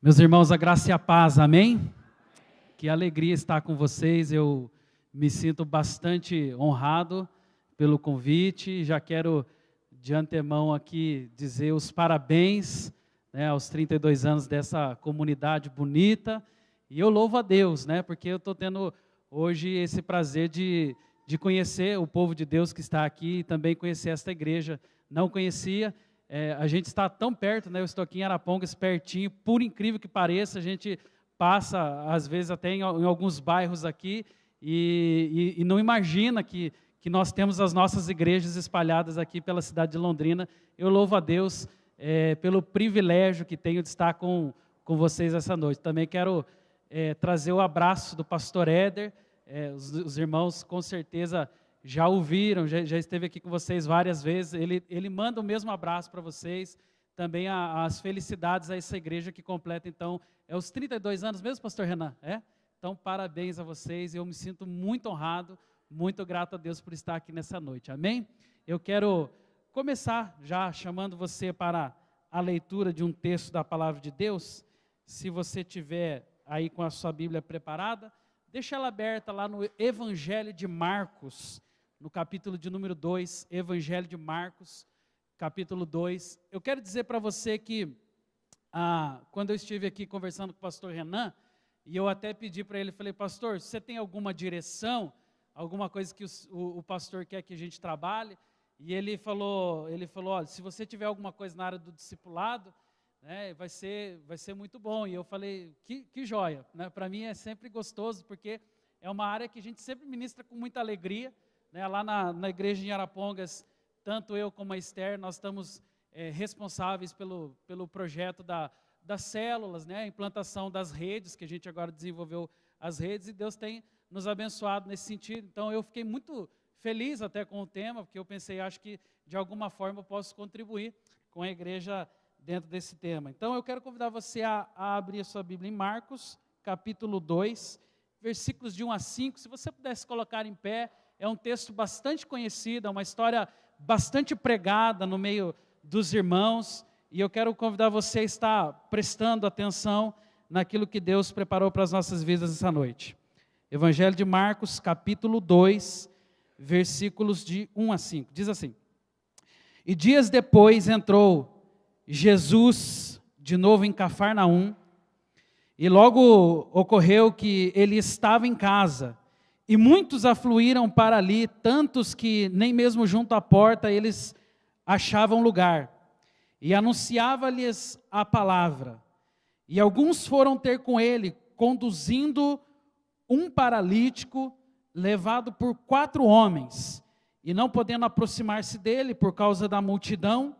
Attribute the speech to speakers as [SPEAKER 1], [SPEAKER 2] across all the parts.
[SPEAKER 1] Meus irmãos, a graça e a paz, amém? Que alegria estar com vocês, eu me sinto bastante honrado pelo convite, já quero de antemão aqui dizer os parabéns, aos 32 anos dessa comunidade bonita, e eu louvo a Deus, porque eu estou tendo hoje esse prazer de conhecer o povo de Deus que está aqui e também conhecer esta igreja, não conhecia. A gente está tão perto, eu estou aqui em Arapongas, pertinho, por incrível que pareça, a gente passa, às vezes, até em alguns bairros aqui, e não imagina que nós temos as nossas igrejas espalhadas aqui pela cidade de Londrina. Eu louvo a Deus pelo privilégio que tenho de estar com vocês essa noite. Também quero trazer o abraço do pastor Éder, os irmãos com certeza já ouviram, já esteve aqui com vocês várias vezes, ele manda o mesmo abraço para vocês, também as felicidades a essa igreja que completa, então, os 32 anos mesmo, pastor Renan? Então, parabéns a vocês, eu me sinto muito honrado, muito grato a Deus por estar aqui nessa noite, amém? Eu quero começar já chamando você para a leitura de um texto da palavra de Deus. Se você tiver aí com a sua Bíblia preparada, deixa ela aberta lá no Evangelho de Marcos, no capítulo de número 2, Evangelho de Marcos, capítulo 2. Eu quero dizer para você que, quando eu estive aqui conversando com o pastor Renan, e eu até pedi para ele, falei, pastor, você tem alguma direção, alguma coisa que o pastor quer que a gente trabalhe? E ele falou, olha, se você tiver alguma coisa na área do discipulado, vai ser muito bom. E eu falei, que joia, para mim é sempre gostoso, porque é uma área que a gente sempre ministra com muita alegria, lá na igreja em Arapongas, tanto eu como a Esther, nós estamos responsáveis pelo projeto das células, a implantação das redes, que a gente agora desenvolveu as redes, e Deus tem nos abençoado nesse sentido. Então eu fiquei muito feliz até com o tema, porque eu pensei, acho que de alguma forma eu posso contribuir com a igreja dentro desse tema. Então eu quero convidar você a abrir a sua Bíblia em Marcos, capítulo 2, versículos de 1 a 5, se você pudesse colocar em pé. É um texto bastante conhecido, é uma história bastante pregada no meio dos irmãos, e eu quero convidar você a estar prestando atenção naquilo que Deus preparou para as nossas vidas essa noite. Evangelho de Marcos, capítulo 2, versículos de 1 a 5, diz assim: E dias depois entrou Jesus de novo em Cafarnaum, e logo ocorreu que ele estava em casa, e muitos afluíram para ali, tantos que nem mesmo junto à porta eles achavam lugar. E anunciava-lhes a palavra. E alguns foram ter com ele, conduzindo um paralítico, levado por 4 homens. E não podendo aproximar-se dele por causa da multidão,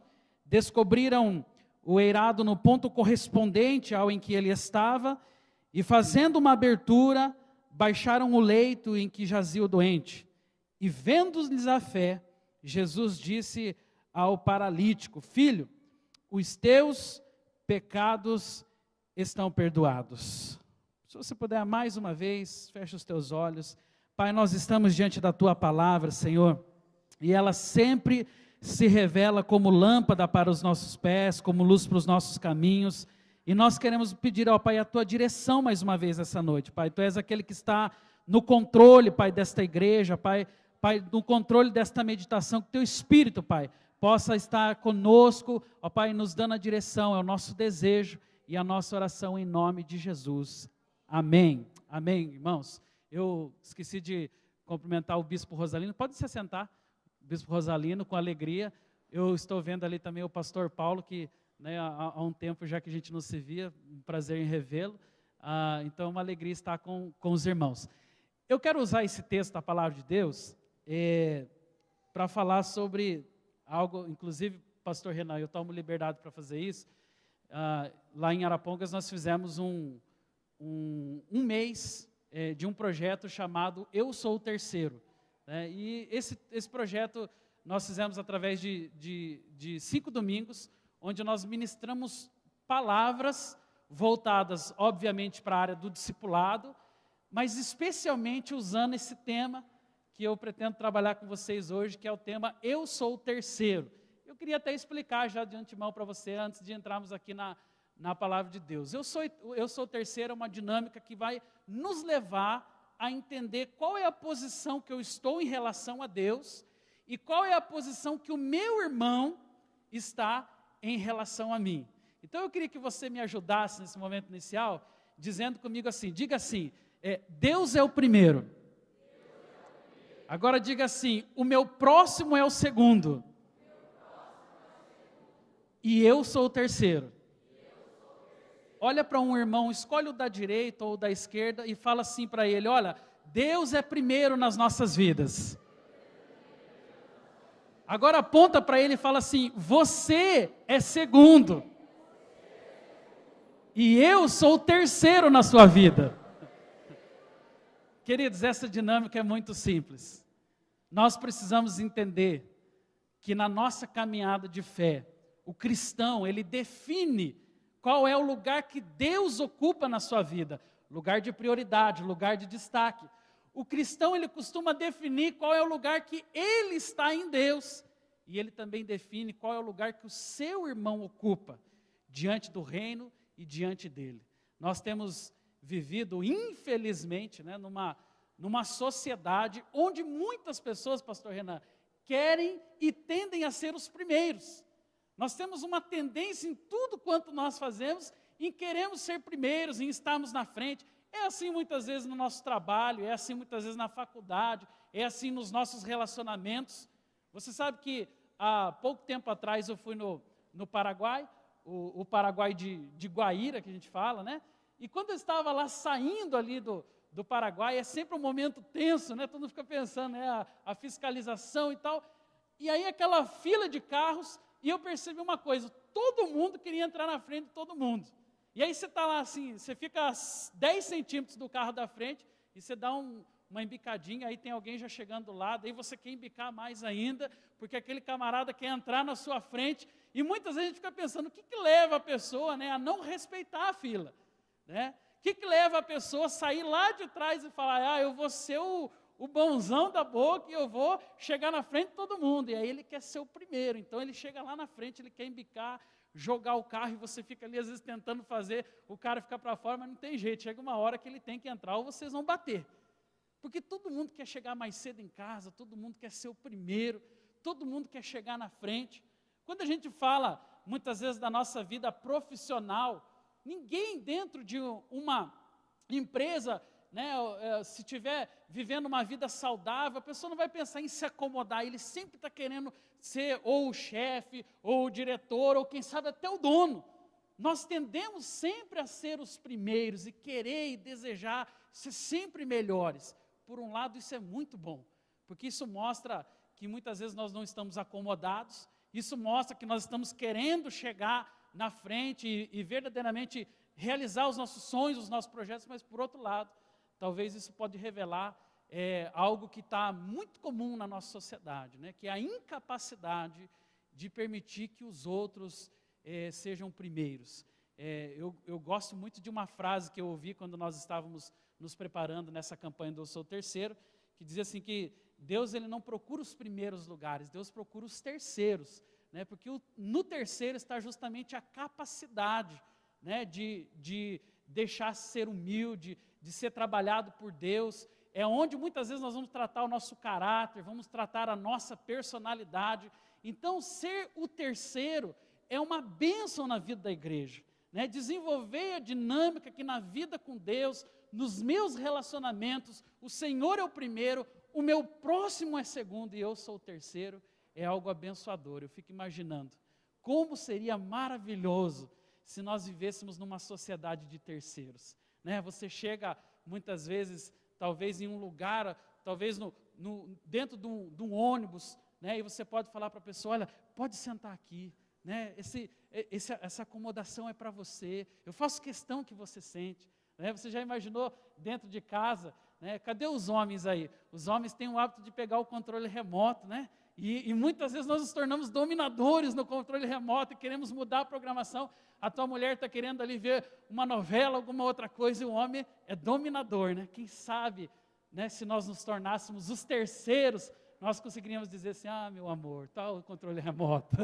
[SPEAKER 1] descobriram o eirado no ponto correspondente ao em que ele estava, e fazendo uma abertura, baixaram o leito em que jazia o doente, e vendo-lhes a fé, Jesus disse ao paralítico: Filho, os teus pecados estão perdoados. Se você puder mais uma vez, feche os teus olhos. Pai, nós estamos diante da tua palavra, Senhor, e ela sempre se revela como lâmpada para os nossos pés, como luz para os nossos caminhos. E nós queremos pedir ao Pai a Tua direção mais uma vez essa noite, Pai. Tu és aquele que está no controle, Pai, desta igreja, Pai, no controle desta meditação, que Teu Espírito, Pai, possa estar conosco, ó Pai, nos dando a direção, é o nosso desejo e a nossa oração em nome de Jesus. Amém. Amém, irmãos. Eu esqueci de cumprimentar o Bispo Rosalino, pode se assentar, Bispo Rosalino, com alegria. Eu estou vendo ali também o Pastor Paulo, que há um tempo já que a gente não se via, um prazer em revê-lo, então é uma alegria estar com os irmãos. Eu quero usar esse texto da palavra de Deus para falar sobre algo, inclusive, pastor Renan, eu tomo liberdade para fazer isso. Lá em Arapongas nós fizemos um mês de um projeto chamado Eu Sou o Terceiro, e esse projeto nós fizemos através de 5 domingos, onde nós ministramos palavras voltadas, obviamente, para a área do discipulado, mas especialmente usando esse tema que eu pretendo trabalhar com vocês hoje, que é o tema Eu Sou o Terceiro. Eu queria até explicar já de antemão para você, antes de entrarmos aqui na palavra de Deus. Eu sou o terceiro é uma dinâmica que vai nos levar a entender qual é a posição que eu estou em relação a Deus e qual é a posição que o meu irmão está em relação a mim. Então eu queria que você me ajudasse nesse momento inicial, dizendo comigo assim, diga assim, Deus é o primeiro. Agora diga assim, o meu próximo é o segundo. E eu sou o terceiro. Olha para um irmão, escolhe o da direita ou da esquerda e fala assim para ele, olha, Deus é primeiro nas nossas vidas. Agora aponta para ele e fala assim, você é segundo. E eu sou o terceiro na sua vida. Queridos, essa dinâmica é muito simples. Nós precisamos entender que na nossa caminhada de fé, o cristão, ele define qual é o lugar que Deus ocupa na sua vida. Lugar de prioridade, lugar de destaque. O cristão, ele costuma definir qual é o lugar que ele está em Deus. E ele também define qual é o lugar que o seu irmão ocupa diante do reino e diante dele. Nós temos vivido, infelizmente, numa sociedade onde muitas pessoas, pastor Renan, querem e tendem a ser os primeiros. Nós temos uma tendência em tudo quanto nós fazemos, em queremos ser primeiros, em estarmos na frente. É assim muitas vezes no nosso trabalho, é assim muitas vezes na faculdade, é assim nos nossos relacionamentos. Você sabe que há pouco tempo atrás eu fui no Paraguai, o Paraguai de Guaíra, que a gente fala, né? E quando eu estava lá saindo ali do Paraguai, é sempre um momento tenso, né? Todo mundo fica pensando, né? A fiscalização e tal. E aí aquela fila de carros, e eu percebi uma coisa, todo mundo queria entrar na frente de todo mundo. E aí você está lá assim, você fica a 10 centímetros do carro da frente, e você dá uma embicadinha, aí tem alguém já chegando do lado, aí você quer embicar mais ainda, porque aquele camarada quer entrar na sua frente, e muitas vezes a gente fica pensando, o que leva a pessoa, né, a não respeitar a fila? Né? O que leva a pessoa a sair lá de trás e falar, eu vou ser o bonzão da boca e eu vou chegar na frente de todo mundo. E aí ele quer ser o primeiro, então ele chega lá na frente, ele quer embicar, jogar o carro e você fica ali às vezes tentando fazer o cara ficar para fora, mas não tem jeito, chega uma hora que ele tem que entrar ou vocês vão bater. Porque todo mundo quer chegar mais cedo em casa, todo mundo quer ser o primeiro, todo mundo quer chegar na frente. Quando a gente fala, muitas vezes, da nossa vida profissional, ninguém dentro de uma empresa, né, se estiver vivendo uma vida saudável, a pessoa não vai pensar em se acomodar, ele sempre está querendo ser ou o chefe, ou o diretor, ou quem sabe até o dono. Nós tendemos sempre a ser os primeiros e querer e desejar ser sempre melhores. Por um lado, isso é muito bom, porque isso mostra que muitas vezes nós não estamos acomodados, isso mostra que nós estamos querendo chegar na frente e verdadeiramente realizar os nossos sonhos, os nossos projetos, mas por outro lado, talvez isso pode revelar algo que está muito comum na nossa sociedade, né? Que é a incapacidade de permitir que os outros sejam primeiros. Eu gosto muito de uma frase que eu ouvi quando nós estávamos nos preparando nessa campanha do Eu Sou o Terceiro, que dizia assim que Deus ele não procura os primeiros lugares, Deus procura os terceiros, né? Porque no terceiro está justamente a capacidade, né, de deixar ser humilde, de ser trabalhado por Deus. É onde muitas vezes nós vamos tratar o nosso caráter, vamos tratar a nossa personalidade. Então, ser o terceiro é uma bênção na vida da igreja, né? Desenvolver a dinâmica que na vida com Deus, nos meus relacionamentos, o Senhor é o primeiro, o meu próximo é segundo e eu sou o terceiro, é algo abençoador. Eu fico imaginando como seria maravilhoso se nós vivêssemos numa sociedade de terceiros, né? Você chega muitas vezes, talvez em um lugar, talvez dentro de um ônibus, né? E você pode falar para a pessoa, olha, pode sentar aqui, né? Essa acomodação é para você, eu faço questão que você sente, né? Você já imaginou dentro de casa, né? Cadê os homens aí? Os homens têm o hábito de pegar o controle remoto, né? E muitas vezes nós nos tornamos dominadores no controle remoto e queremos mudar a programação. A tua mulher está querendo ali ver uma novela, alguma outra coisa, e o homem é dominador, né? Quem sabe, né, se nós nos tornássemos os terceiros, nós conseguiríamos dizer assim, meu amor, tá o controle remoto,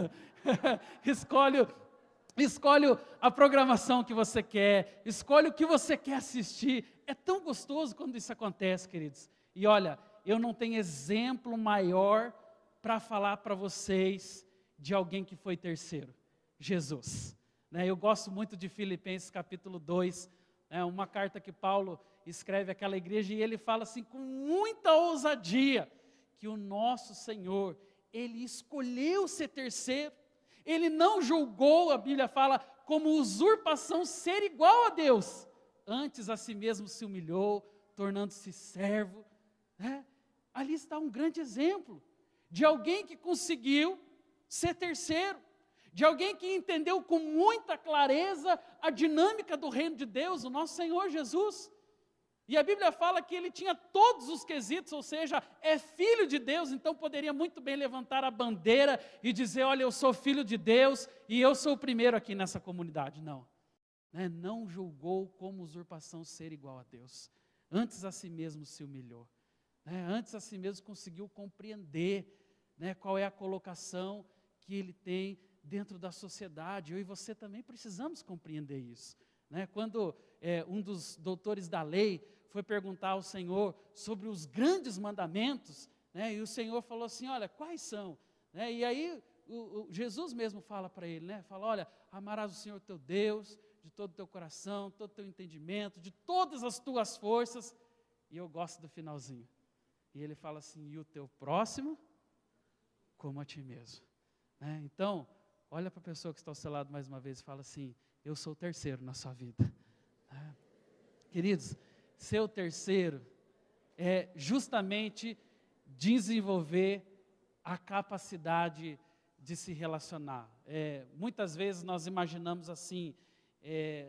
[SPEAKER 1] escolhe a programação que você quer, escolhe o que você quer assistir. É tão gostoso quando isso acontece, queridos. E olha, eu não tenho exemplo maior para falar para vocês de alguém que foi terceiro, Jesus. Eu gosto muito de Filipenses capítulo 2, uma carta que Paulo escreve àquela igreja, e ele fala assim com muita ousadia, que o nosso Senhor, Ele escolheu ser terceiro, Ele não julgou, a Bíblia fala, como usurpação ser igual a Deus, antes a si mesmo se humilhou, tornando-se servo. Ali está um grande exemplo, de alguém que conseguiu ser terceiro, de alguém que entendeu com muita clareza a dinâmica do reino de Deus, o nosso Senhor Jesus. E a Bíblia fala que ele tinha todos os quesitos, ou seja, é filho de Deus, então poderia muito bem levantar a bandeira e dizer, olha, eu sou filho de Deus e eu sou o primeiro aqui nessa comunidade. Não, não julgou como usurpação ser igual a Deus, antes a si mesmo se humilhou, antes a si mesmo conseguiu compreender qual é a colocação que ele tem dentro da sociedade. Eu e você também precisamos compreender isso. Quando um dos doutores da lei foi perguntar ao Senhor sobre os grandes mandamentos, e o Senhor falou assim, olha, quais são? E aí Jesus mesmo fala para ele, fala, olha, amarás o Senhor teu Deus, de todo o teu coração, todo o teu entendimento, de todas as tuas forças, e eu gosto do finalzinho, e ele fala assim, e o teu próximo, como a ti mesmo. Então, olha para a pessoa que está ao seu lado mais uma vez e fala assim, eu sou o terceiro na sua vida. Queridos, ser o terceiro é justamente desenvolver a capacidade de se relacionar. Muitas vezes nós imaginamos assim,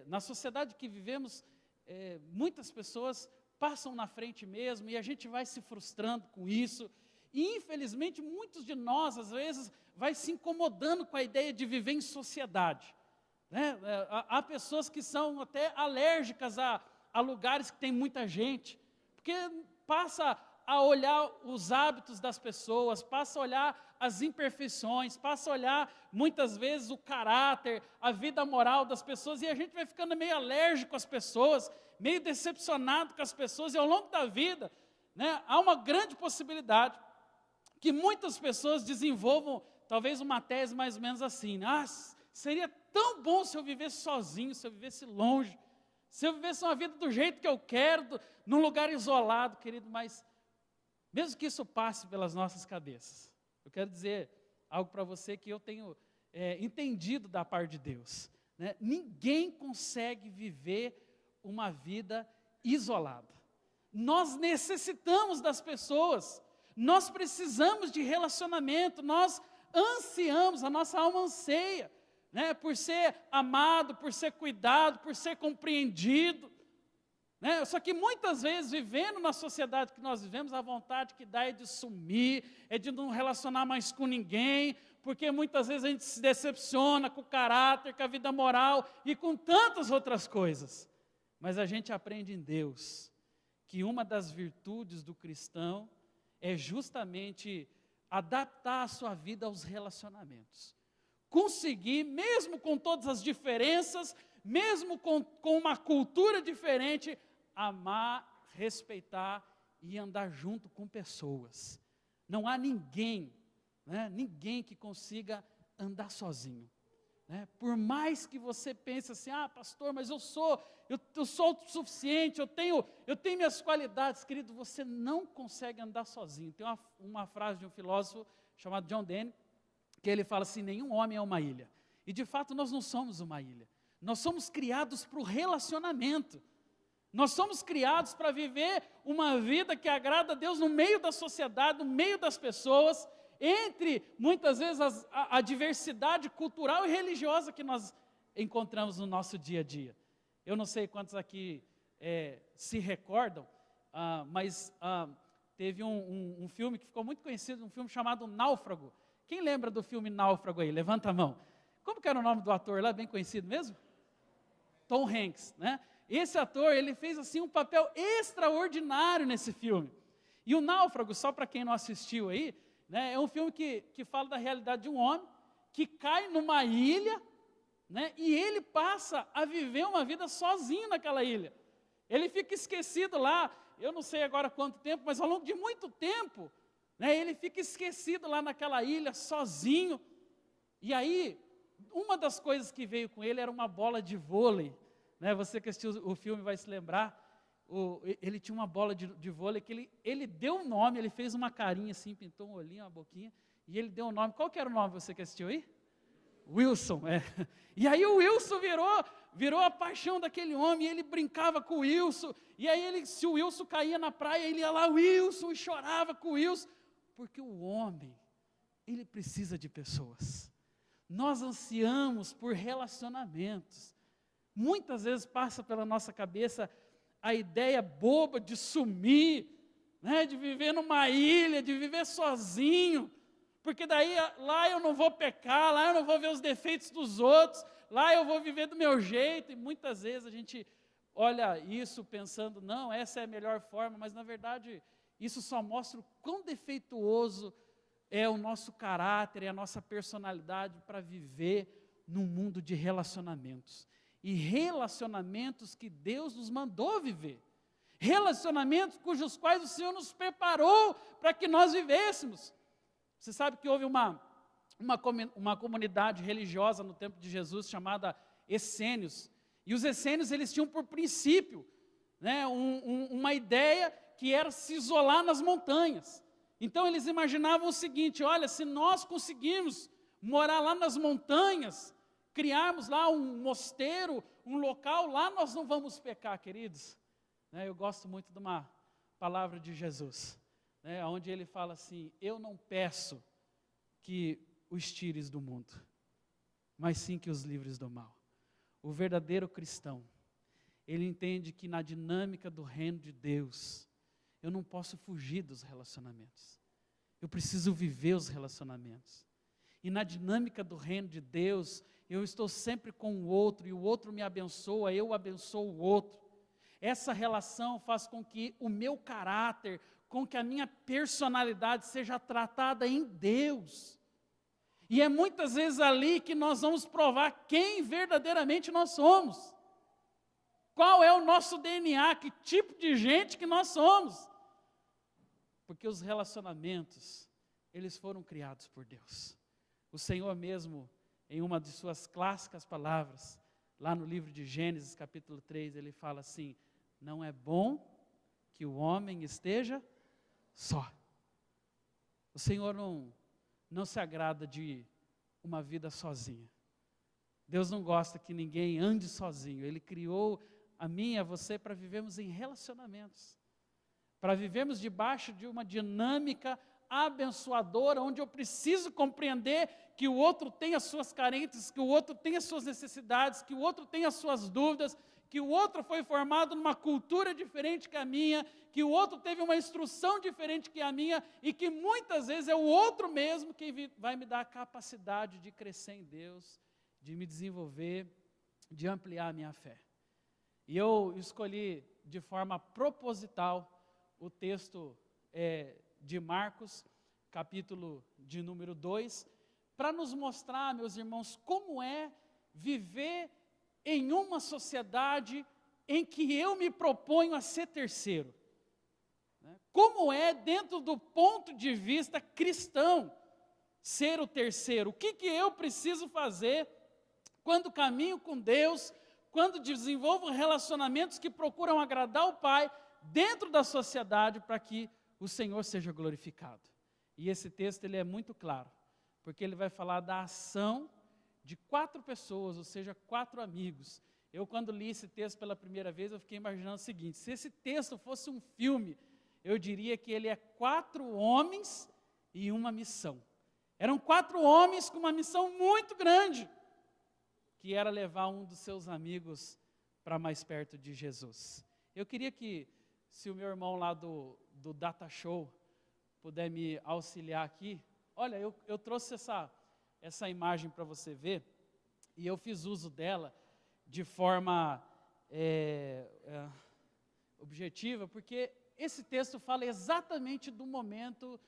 [SPEAKER 1] na sociedade que vivemos, muitas pessoas passam na frente mesmo e a gente vai se frustrando com isso. E infelizmente muitos de nós às vezes vai se incomodando com a ideia de viver em sociedade. Há pessoas que são até alérgicas a lugares que tem muita gente, porque passa a olhar os hábitos das pessoas, passa a olhar as imperfeições, passa a olhar muitas vezes o caráter, a vida moral das pessoas, e a gente vai ficando meio alérgico às pessoas, meio decepcionado com as pessoas, e ao longo da vida, há uma grande possibilidade que muitas pessoas desenvolvam talvez uma tese mais ou menos assim, seria tão bom se eu vivesse sozinho, se eu vivesse longe, se eu vivesse uma vida do jeito que eu quero, num lugar isolado, querido, mas mesmo que isso passe pelas nossas cabeças, eu quero dizer algo para você que eu tenho entendido da parte de Deus. Ninguém consegue viver uma vida isolada. Nós necessitamos das pessoas, nós precisamos de relacionamento, nós ansiamos, a nossa alma anseia, por ser amado, por ser cuidado, por ser compreendido. Só que muitas vezes, vivendo na sociedade que nós vivemos, a vontade que dá é de sumir, é de não relacionar mais com ninguém, porque muitas vezes a gente se decepciona com o caráter, com a vida moral e com tantas outras coisas. Mas a gente aprende em Deus que uma das virtudes do cristão é justamente adaptar a sua vida aos relacionamentos. Conseguir, mesmo com todas as diferenças, mesmo com uma cultura diferente, amar, respeitar e andar junto com pessoas. Não há ninguém, ninguém que consiga andar sozinho. Por mais que você pense assim, pastor, mas eu sou autossuficiente, eu tenho minhas qualidades, querido, você não consegue andar sozinho. Tem uma frase de um filósofo chamado John Denney, que ele fala assim, nenhum homem é uma ilha. E de fato nós não somos uma ilha. Nós somos criados para o relacionamento. Nós somos criados para viver uma vida que agrada a Deus no meio da sociedade, no meio das pessoas, entre, muitas vezes, a diversidade cultural e religiosa que nós encontramos no nosso dia a dia. Eu não sei quantos aqui se recordam, mas teve um filme que ficou muito conhecido, um filme chamado Náufrago. Quem lembra do filme Náufrago aí? Levanta a mão. Como que era o nome do ator lá, bem conhecido mesmo? Tom Hanks, Esse ator, ele fez assim um papel extraordinário nesse filme. E o Náufrago, só para quem não assistiu aí, é um filme que fala da realidade de um homem que cai numa ilha, né? E ele passa a viver uma vida sozinho naquela ilha. Ele fica esquecido lá, eu não sei agora quanto tempo, mas ao longo de muito tempo, né, ele fica esquecido lá naquela ilha, sozinho. E aí, uma das coisas que veio com ele era uma bola de vôlei, né? Você que assistiu o filme vai se lembrar, ele tinha uma bola de vôlei que ele deu um nome, ele fez uma carinha assim, pintou um olhinho, uma boquinha, e ele deu um nome. Qual que era o nome, você que assistiu aí? Wilson, E aí o Wilson virou a paixão daquele homem, e ele brincava com o Wilson, e aí se o Wilson caía na praia, ele ia lá, Wilson, e chorava com o Wilson, porque o homem, ele precisa de pessoas. Nós ansiamos por relacionamentos. Muitas vezes passa pela nossa cabeça a ideia boba de sumir, né, de viver numa ilha, de viver sozinho, porque daí lá eu não vou pecar, lá eu não vou ver os defeitos dos outros, lá eu vou viver do meu jeito. E muitas vezes a gente olha isso pensando, não, essa é a melhor forma, mas na verdade isso só mostra o quão defeituoso é o nosso caráter, é a nossa personalidade para viver num mundo de relacionamentos. E relacionamentos que Deus nos mandou viver. Relacionamentos cujos quais o Senhor nos preparou para que nós vivêssemos. Você sabe que houve uma comunidade religiosa no tempo de Jesus chamada Essênios. E os essênios, eles tinham por princípio, né, uma ideia que era se isolar nas montanhas. Então eles imaginavam o seguinte, olha, se nós conseguirmos morar lá nas montanhas, criarmos lá um mosteiro, um local, lá nós não vamos pecar, queridos. Né, eu gosto muito de uma palavra de Jesus, né, onde ele fala assim, eu não peço que os tires do mundo, mas sim que os livres do mal. O verdadeiro cristão, ele entende que na dinâmica do reino de Deus, eu não posso fugir dos relacionamentos. Eu preciso viver os relacionamentos. E na dinâmica do reino de Deus, eu estou sempre com o outro, e o outro me abençoa, eu abençoo o outro. Essa relação faz com que o meu caráter, com que a minha personalidade seja tratada em Deus. E é muitas vezes ali que nós vamos provar quem verdadeiramente nós somos. Qual é o nosso DNA, que tipo de gente que nós somos. Porque os relacionamentos, eles foram criados por Deus. O Senhor mesmo, em uma de suas clássicas palavras, lá no livro de Gênesis, capítulo 3, ele fala assim, não é bom que o homem esteja só. O Senhor não se agrada de uma vida sozinha. Deus não gosta que ninguém ande sozinho. Ele criou a mim e a você para vivermos em relacionamentos. Para vivermos debaixo de uma dinâmica abençoadora, onde eu preciso compreender que o outro tem as suas carências, que o outro tem as suas necessidades, que o outro tem as suas dúvidas, que o outro foi formado numa cultura diferente que a minha, que o outro teve uma instrução diferente que a minha, e que muitas vezes é o outro mesmo que vai me dar a capacidade de crescer em Deus, de me desenvolver, de ampliar a minha fé. E eu escolhi de forma proposital o texto de Marcos, capítulo de número 2, para nos mostrar, meus irmãos, como é viver em uma sociedade em que eu me proponho a ser terceiro. Né? Como é, dentro do ponto de vista cristão, ser o terceiro? O que eu preciso fazer quando caminho com Deus, quando desenvolvo relacionamentos que procuram agradar o Pai, dentro da sociedade, para que o Senhor seja glorificado. E esse texto ele é muito claro, porque ele vai falar da ação de 4 pessoas, ou seja, 4 amigos. Eu, quando li esse texto pela primeira vez, eu fiquei imaginando o seguinte, se esse texto fosse um filme, eu diria que ele é 4 homens e uma missão. Eram 4 homens com uma missão muito grande, que era levar um dos seus amigos para mais perto de Jesus. Eu queria que, se o meu irmão lá do Data Show puder me auxiliar aqui, olha, eu trouxe essa imagem para você ver, e eu fiz uso dela de forma objetiva, porque esse texto fala exatamente do momento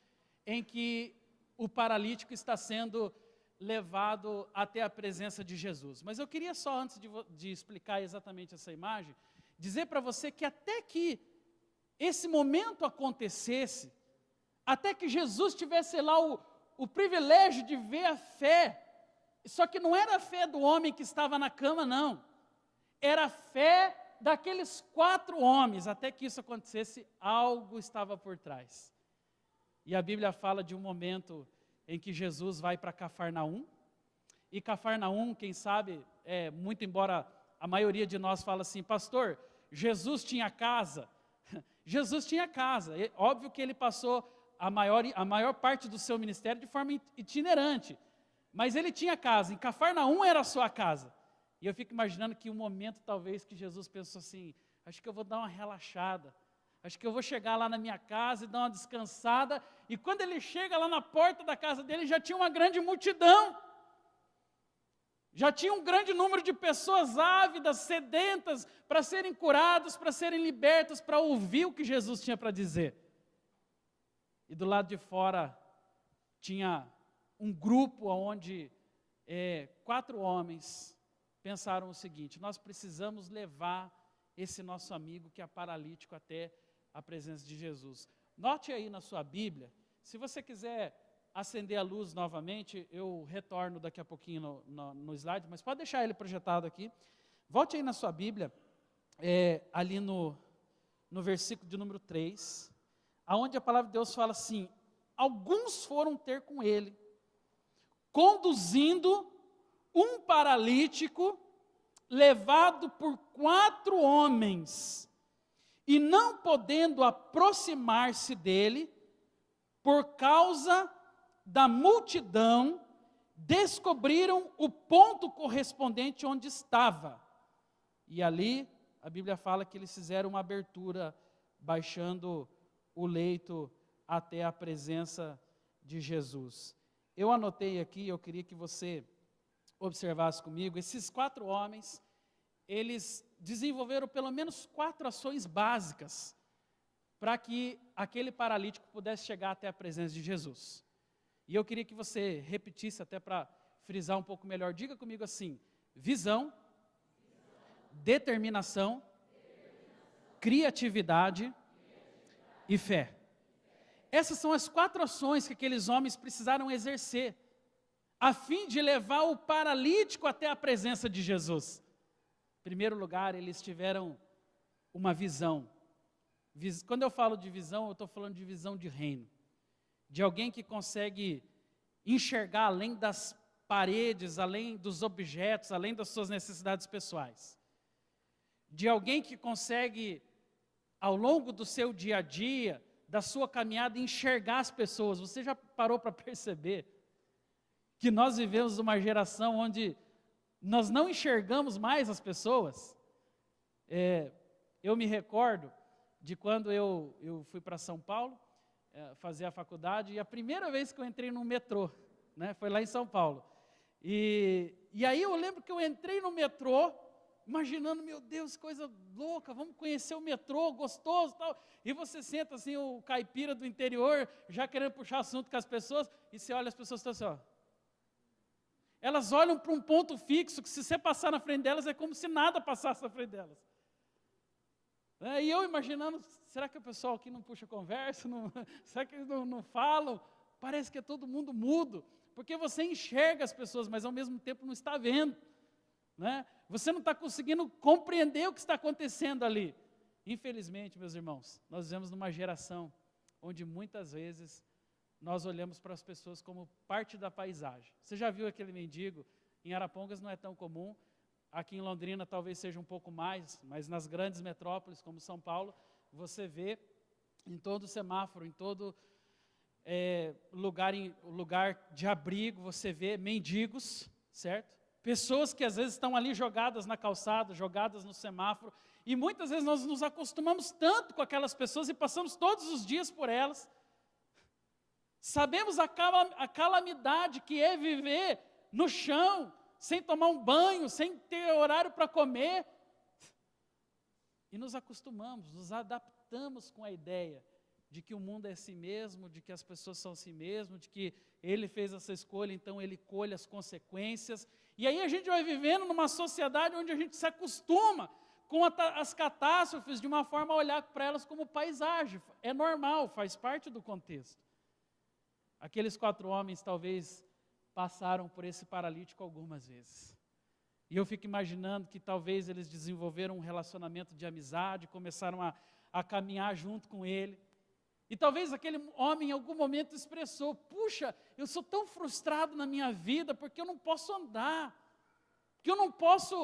[SPEAKER 1] em que o paralítico está sendo levado até a presença de Jesus. Mas eu queria só, antes de explicar exatamente essa imagem, dizer para você que até que esse momento acontecesse, até que Jesus tivesse lá o privilégio de ver a fé, só que não era a fé do homem que estava na cama, não. Era a fé daqueles 4 homens. Até que isso acontecesse, algo estava por trás. E a Bíblia fala de um momento em que Jesus vai para Cafarnaum. E Cafarnaum, quem sabe, muito embora a maioria de nós fala assim, pastor, Jesus tinha casa. Jesus tinha casa. Óbvio que ele passou a maior parte do seu ministério de forma itinerante. Mas ele tinha casa. Em Cafarnaum era a sua casa. E eu fico imaginando que um momento talvez que Jesus pensou assim, acho que eu vou dar uma relaxada. Acho que eu vou chegar lá na minha casa e dar uma descansada. E quando ele chega lá na porta da casa dele, já tinha uma grande multidão. Já tinha um grande número de pessoas ávidas, sedentas, para serem curadas, para serem libertas, para ouvir o que Jesus tinha para dizer. E do lado de fora tinha um grupo onde 4 homens pensaram o seguinte, nós precisamos levar esse nosso amigo que é paralítico até a presença de Jesus. Note aí na sua Bíblia, se você quiser acender a luz novamente, eu retorno daqui a pouquinho no slide, mas pode deixar ele projetado aqui. Volte aí na sua Bíblia, ali no versículo de número 3, aonde a palavra de Deus fala assim, alguns foram ter com ele, conduzindo um paralítico levado por 4 homens, e não podendo aproximar-se dele, por causa da multidão, descobriram o ponto correspondente onde estava. E ali, a Bíblia fala que eles fizeram uma abertura, baixando o leito até a presença de Jesus. Eu anotei aqui, eu queria que você observasse comigo, esses 4 homens, eles desenvolveram pelo menos 4 ações básicas para que aquele paralítico pudesse chegar até a presença de Jesus. E eu queria que você repetisse até para frisar um pouco melhor. Diga comigo assim, visão, determinação, criatividade e fé. Essas são as 4 ações que aqueles homens precisaram exercer, a fim de levar o paralítico até a presença de Jesus. Em primeiro lugar, eles tiveram uma visão. Quando eu falo de visão, eu estou falando de visão de reino. De alguém que consegue enxergar além das paredes, além dos objetos, além das suas necessidades pessoais. De alguém que consegue, ao longo do seu dia a dia, da sua caminhada, enxergar as pessoas. Você já parou para perceber que nós vivemos uma geração onde nós não enxergamos mais as pessoas? Eu me recordo de quando eu fui para São Paulo, fazer a faculdade, e a primeira vez que eu entrei no metrô, foi lá em São Paulo. E aí eu lembro que eu entrei no metrô, imaginando, meu Deus, coisa louca, vamos conhecer o metrô, gostoso e tal. E você senta assim, o caipira do interior, já querendo puxar assunto com as pessoas, e você olha, as pessoas estão assim, ó. Elas olham para um ponto fixo, que se você passar na frente delas, é como se nada passasse na frente delas. E eu imaginando, será que o pessoal aqui não puxa conversa? Será que eles não falam? Parece que é todo mundo mudo, porque você enxerga as pessoas, mas ao mesmo tempo não está vendo. Você não está conseguindo compreender o que está acontecendo ali. Infelizmente, meus irmãos, nós vivemos numa geração onde muitas vezes nós olhamos para as pessoas como parte da paisagem. Você já viu aquele mendigo? Em Arapongas não é tão comum, aqui em Londrina talvez seja um pouco mais, mas nas grandes metrópoles como São Paulo, você vê em todo semáforo, em todo lugar de abrigo, você vê mendigos, certo? Pessoas que às vezes estão ali jogadas na calçada, jogadas no semáforo, e muitas vezes nós nos acostumamos tanto com aquelas pessoas e passamos todos os dias por elas. Sabemos a calamidade que é viver no chão, sem tomar um banho, sem ter horário para comer. E nos acostumamos, nos adaptamos com a ideia de que o mundo é assim mesmo, de que as pessoas são assim mesmo, de que ele fez essa escolha, então ele colhe as consequências. E aí a gente vai vivendo numa sociedade onde a gente se acostuma com as catástrofes de uma forma a olhar para elas como paisagem. É normal, faz parte do contexto. Aqueles 4 homens talvez passaram por esse paralítico algumas vezes. E eu fico imaginando que talvez eles desenvolveram um relacionamento de amizade, começaram a caminhar junto com ele. E talvez aquele homem em algum momento expressou: puxa, eu sou tão frustrado na minha vida porque eu não posso andar, porque eu não posso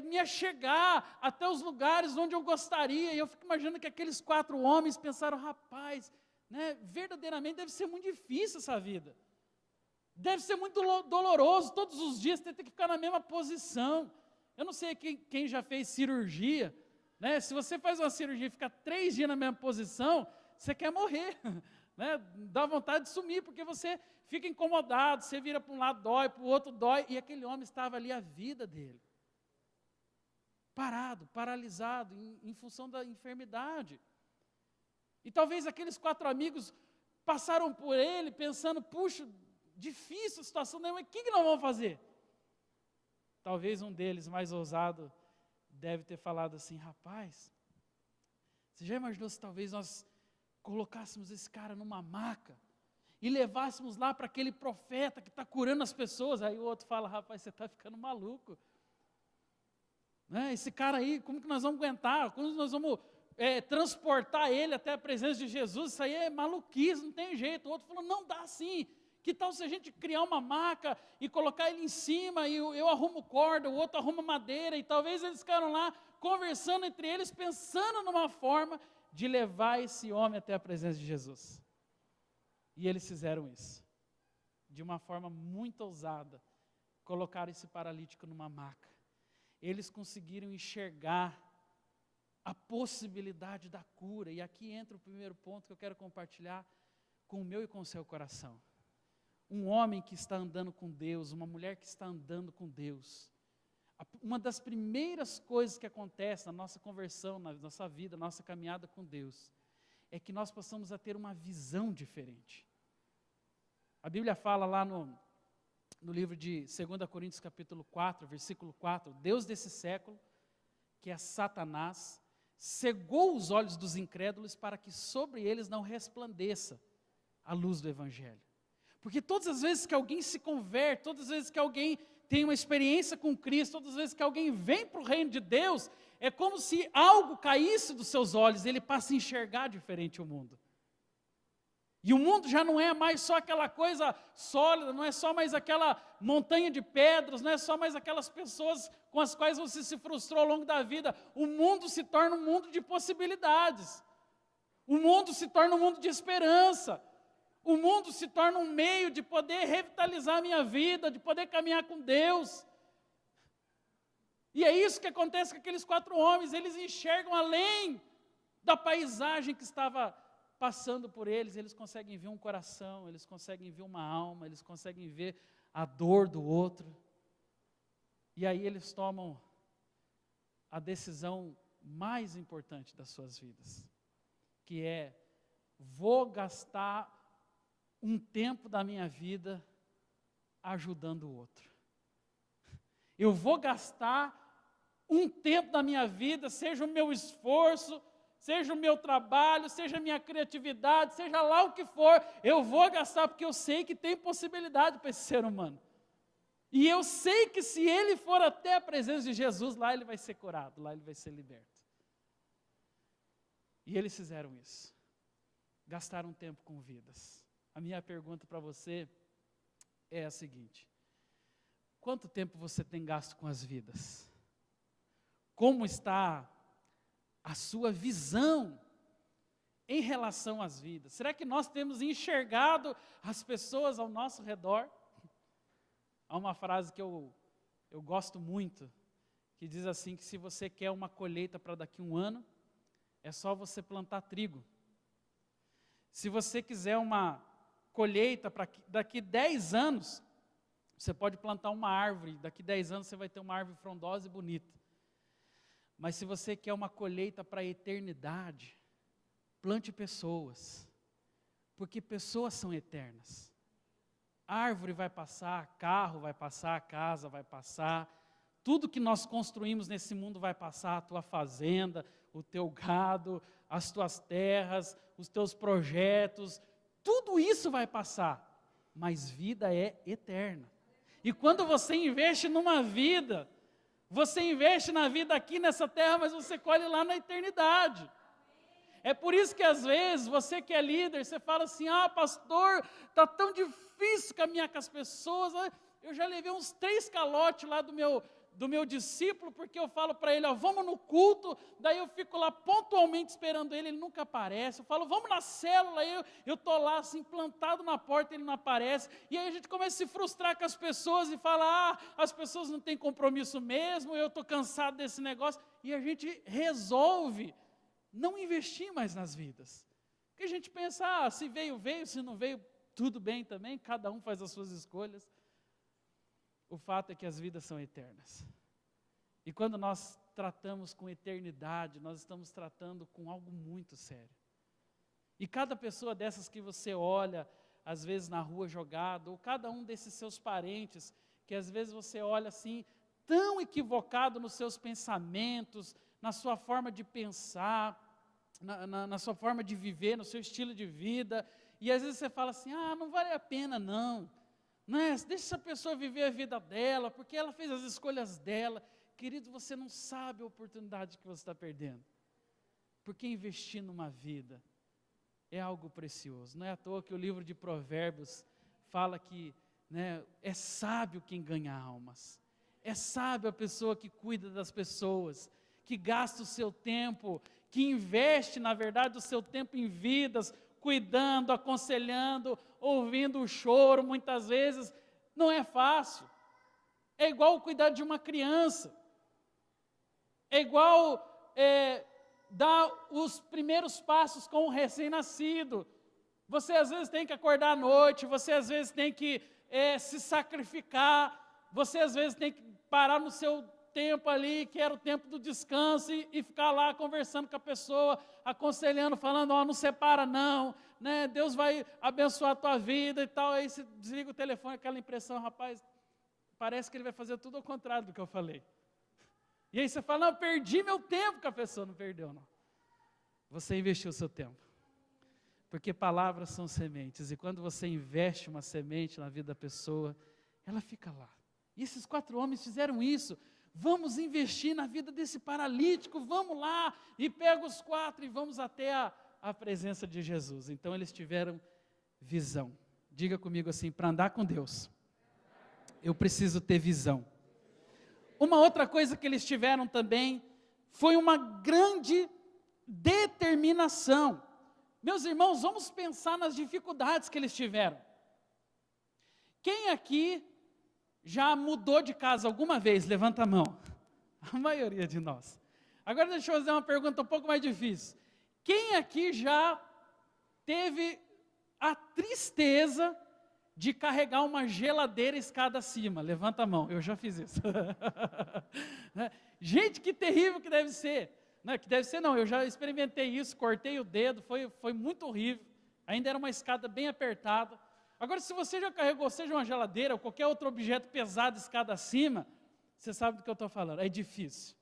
[SPEAKER 1] me achegar até os lugares onde eu gostaria. E eu fico imaginando que aqueles 4 homens pensaram: rapaz, né, verdadeiramente deve ser muito difícil essa vida. Deve ser muito doloroso, todos os dias ter que ficar na mesma posição. Eu não sei quem já fez cirurgia, né? Se você faz uma cirurgia e fica 3 dias na mesma posição, você quer morrer, né? Dá vontade de sumir, porque você fica incomodado, você vira para um lado, dói, para o outro dói, e aquele homem estava ali a vida dele. Parado, paralisado, em função da enfermidade. E talvez aqueles 4 amigos passaram por ele pensando: puxa, difícil a situação, mas o que nós vamos fazer? Talvez um deles, mais ousado, deve ter falado assim: rapaz, você já imaginou se talvez nós colocássemos esse cara numa maca e levássemos lá para aquele profeta que está curando as pessoas? Aí o outro fala: rapaz, você está ficando maluco, né? Esse cara aí, como que nós vamos aguentar? Como nós vamos transportar ele até a presença de Jesus? Isso aí é maluquice, não tem jeito. O outro falou: não, dá sim. Que tal se a gente criar uma maca e colocar ele em cima, e eu arrumo corda, o outro arruma madeira, e talvez eles ficaram lá conversando entre eles, pensando numa forma de levar esse homem até a presença de Jesus. E eles fizeram isso, de uma forma muito ousada, colocaram esse paralítico numa maca. Eles conseguiram enxergar a possibilidade da cura, e aqui entra o primeiro ponto que eu quero compartilhar com o meu e com o seu coração. Um homem que está andando com Deus, uma mulher que está andando com Deus, uma das primeiras coisas que acontece na nossa conversão, na nossa vida, na nossa caminhada com Deus, é que nós possamos a ter uma visão diferente. A Bíblia fala lá no livro de 2 Coríntios capítulo 4, versículo 4, Deus desse século, que é Satanás, cegou os olhos dos incrédulos para que sobre eles não resplandeça a luz do Evangelho. Porque todas as vezes que alguém se converte, todas as vezes que alguém tem uma experiência com Cristo, todas as vezes que alguém vem para o reino de Deus, é como se algo caísse dos seus olhos, ele passa a enxergar diferente o mundo. E o mundo já não é mais só aquela coisa sólida, não é só mais aquela montanha de pedras, não é só mais aquelas pessoas com as quais você se frustrou ao longo da vida. O mundo se torna um mundo de possibilidades. O mundo se torna um mundo de esperança. O mundo se torna um meio de poder revitalizar a minha vida, de poder caminhar com Deus. E é isso que acontece com aqueles 4 homens, eles enxergam além da paisagem que estava passando por eles, eles conseguem ver um coração, eles conseguem ver uma alma, eles conseguem ver a dor do outro. E aí eles tomam a decisão mais importante das suas vidas, que é: vou gastar um tempo da minha vida ajudando o outro. Eu vou gastar um tempo da minha vida, seja o meu esforço, seja o meu trabalho, seja a minha criatividade, seja lá o que for, eu vou gastar, porque eu sei que tem possibilidade para esse ser humano. E eu sei que se ele for até a presença de Jesus, lá ele vai ser curado, lá ele vai ser liberto. E eles fizeram isso. Gastaram tempo com vidas. A minha pergunta para você é a seguinte: quanto tempo você tem gasto com as vidas? Como está a sua visão em relação às vidas? Será que nós temos enxergado as pessoas ao nosso redor? Há uma frase que eu gosto muito, que diz assim, que se você quer uma colheita para daqui a 1 ano, é só você plantar trigo. Se você quiser uma colheita para daqui 10 anos, você pode plantar uma árvore, daqui 10 anos você vai ter uma árvore frondosa e bonita. Mas se você quer uma colheita para a eternidade, plante pessoas, porque pessoas são eternas. Árvore vai passar, carro vai passar, casa vai passar, tudo que nós construímos nesse mundo vai passar, a tua fazenda, o teu gado, as tuas terras, os teus projetos, tudo isso vai passar, mas vida é eterna. E quando você investe numa vida, você investe na vida aqui nessa terra, mas você colhe lá na eternidade. É por isso que às vezes, você que é líder, você fala assim, pastor, está tão difícil caminhar com as pessoas, eu já levei uns 3 calotes lá do meu discípulo, porque eu falo para ele, vamos no culto, daí eu fico lá pontualmente esperando ele nunca aparece, eu falo, vamos na célula, eu estou lá assim, plantado na porta, ele não aparece, e aí a gente começa a se frustrar com as pessoas, e fala, as pessoas não têm compromisso mesmo, eu estou cansado desse negócio, e a gente resolve não investir mais nas vidas, porque a gente pensa, se veio, veio, se não veio, tudo bem também, cada um faz as suas escolhas. O fato é que as vidas são eternas. E quando nós tratamos com eternidade, nós estamos tratando com algo muito sério. E cada pessoa dessas que você olha, às vezes na rua jogado, ou cada um desses seus parentes, que às vezes você olha assim, tão equivocado nos seus pensamentos, na sua forma de pensar, na sua forma de viver, no seu estilo de vida, e às vezes você fala assim, não vale a pena não. Deixa essa pessoa viver a vida dela, porque ela fez as escolhas dela. Querido, você não sabe a oportunidade que você está perdendo. Porque investir numa vida é algo precioso. Não é à toa que o livro de Provérbios fala que é sábio quem ganha almas. É sábio a pessoa que cuida das pessoas, que gasta o seu tempo, que investe, na verdade, o seu tempo em vidas, cuidando, aconselhando, ouvindo o choro, muitas vezes, não é fácil. É igual cuidar de uma criança. É igual dar os primeiros passos com um recém-nascido. Você às vezes tem que acordar à noite, você às vezes tem que se sacrificar, você às vezes tem que parar no seu tempo ali, que era o tempo do descanso, e ficar lá conversando com a pessoa, aconselhando, falando, não separa não, Deus vai abençoar a tua vida e tal. Aí você desliga o telefone, aquela impressão, rapaz, parece que ele vai fazer tudo ao contrário do que eu falei. E aí você fala, não, perdi meu tempo, que a pessoa não perdeu, não. Você investiu o seu tempo. Porque palavras são sementes, e quando você investe uma semente na vida da pessoa, ela fica lá. E esses 4 homens fizeram isso. Vamos investir na vida desse paralítico, vamos lá, e pega os 4 e vamos até a presença de Jesus. Então eles tiveram visão. Diga comigo assim, para andar com Deus, eu preciso ter visão. Uma outra coisa que eles tiveram também, foi uma grande determinação. Meus irmãos, vamos pensar nas dificuldades que eles tiveram. Quem aqui já mudou de casa alguma vez? Levanta a mão. A maioria de nós. Agora deixa eu fazer uma pergunta um pouco mais difícil. Quem aqui já teve a tristeza de carregar uma geladeira escada acima? Levanta a mão. Eu já fiz isso. Gente, que terrível que deve ser. Não, que deve ser não, eu já experimentei isso, cortei o dedo, foi muito horrível. Ainda era uma escada bem apertada. Agora, se você já carregou, seja uma geladeira ou qualquer outro objeto pesado, escada acima, você sabe do que eu estou falando. É difícil.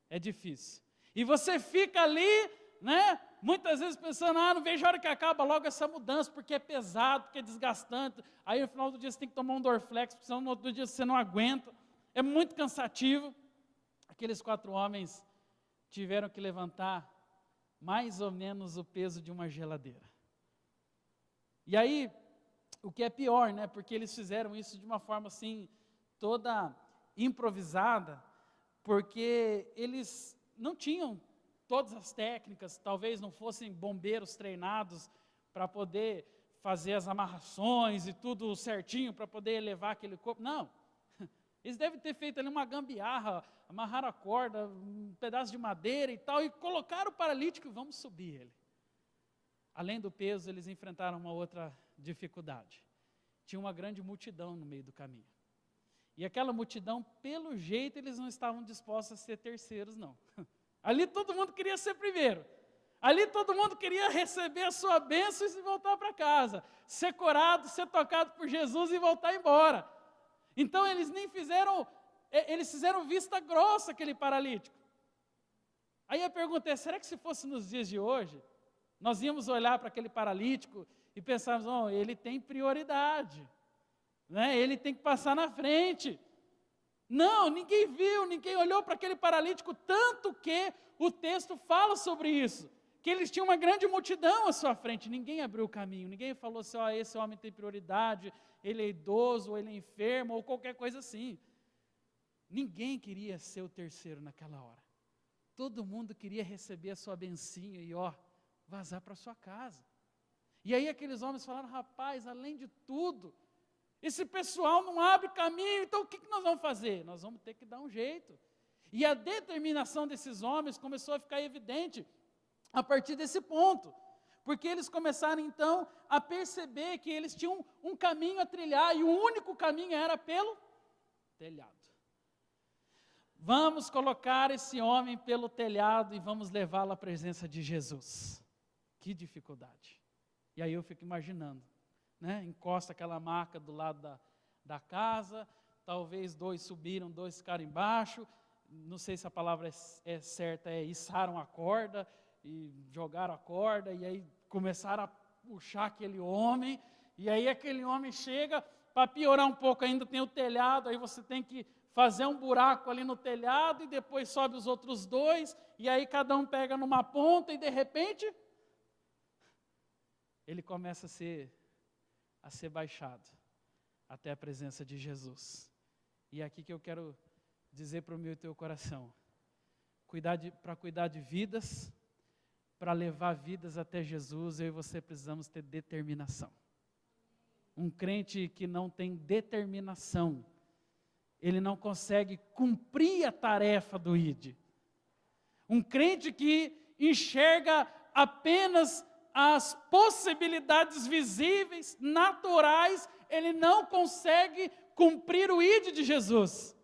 [SPEAKER 1] É difícil. E você fica ali, muitas vezes pensando, não vejo a hora que acaba logo essa mudança, porque é pesado, porque é desgastante. Aí no final do dia você tem que tomar um Dorflex, porque senão no outro dia você não aguenta. É muito cansativo. Aqueles 4 homens tiveram que levantar mais ou menos o peso de uma geladeira. E aí, o que é pior, porque eles fizeram isso de uma forma assim, toda improvisada, porque eles não tinham todas as técnicas, talvez não fossem bombeiros treinados para poder fazer as amarrações e tudo certinho, para poder elevar aquele corpo, não. Eles devem ter feito ali uma gambiarra, amarraram a corda, um pedaço de madeira e tal, e colocaram o paralítico e vamos subir ele. Além do peso, eles enfrentaram uma outra dificuldade. Tinha uma grande multidão no meio do caminho. E aquela multidão, pelo jeito, eles não estavam dispostos a ser terceiros, não. Ali todo mundo queria ser primeiro. Ali todo mundo queria receber a sua bênção e voltar para casa. Ser curado, ser tocado por Jesus e voltar embora. Então eles fizeram vista grossa aquele paralítico. Aí a pergunta é, será que se fosse nos dias de hoje, nós íamos olhar para aquele paralítico e pensarmos, ele tem prioridade, né? Ele tem que passar na frente. Não, ninguém viu, ninguém olhou para aquele paralítico, tanto que o texto fala sobre isso, que eles tinham uma grande multidão à sua frente, ninguém abriu o caminho, ninguém falou assim, esse homem tem prioridade, ele é idoso, ou ele é enfermo, ou qualquer coisa assim. Ninguém queria ser o terceiro naquela hora. Todo mundo queria receber a sua bencinha e vazar para sua casa. E aí aqueles homens falaram, rapaz, além de tudo, esse pessoal não abre caminho, então o que nós vamos fazer? Nós vamos ter que dar um jeito. E a determinação desses homens começou a ficar evidente a partir desse ponto. Porque eles começaram então a perceber que eles tinham um caminho a trilhar, e o único caminho era pelo telhado. Vamos colocar esse homem pelo telhado e vamos levá-lo à presença de Jesus. Que dificuldade. E aí eu fico imaginando, né? Encosta aquela maca do lado da casa, talvez 2 subiram, 2 ficaram embaixo, não sei se a palavra é certa, içaram a corda, e jogaram a corda, e aí começaram a puxar aquele homem, e aí aquele homem chega, para piorar um pouco ainda tem o telhado, aí você tem que fazer um buraco ali no telhado, e depois sobe os outros 2, e aí cada um pega numa ponta, e de repente, ele começa a ser baixado, até a presença de Jesus. E é aqui que eu quero dizer para o meu e teu coração, para cuidar de vidas, para levar vidas até Jesus, eu e você precisamos ter determinação. Um crente que não tem determinação, ele não consegue cumprir a tarefa do ID. Um crente que enxerga apenas as possibilidades visíveis, naturais, ele não consegue cumprir o ID de Jesus.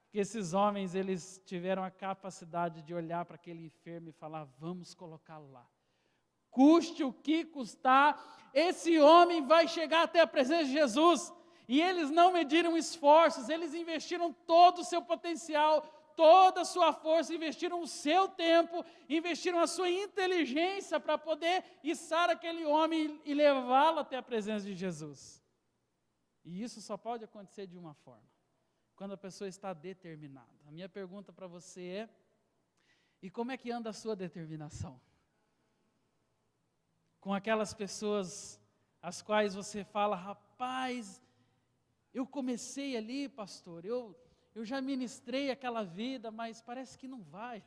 [SPEAKER 1] Porque esses homens, eles tiveram a capacidade de olhar para aquele enfermo e falar, vamos colocá-lo lá. Custe o que custar, esse homem vai chegar até a presença de Jesus. E eles não mediram esforços, eles investiram todo o seu potencial, toda a sua força, investiram o seu tempo, investiram a sua inteligência para poder içar aquele homem e levá-lo até a presença de Jesus. E isso só pode acontecer de uma forma, quando a pessoa está determinada. A minha pergunta para você é, e como é que anda a sua determinação? Com aquelas pessoas as quais você fala, rapaz, eu comecei ali, pastor, eu já ministrei aquela vida, mas parece que não vai,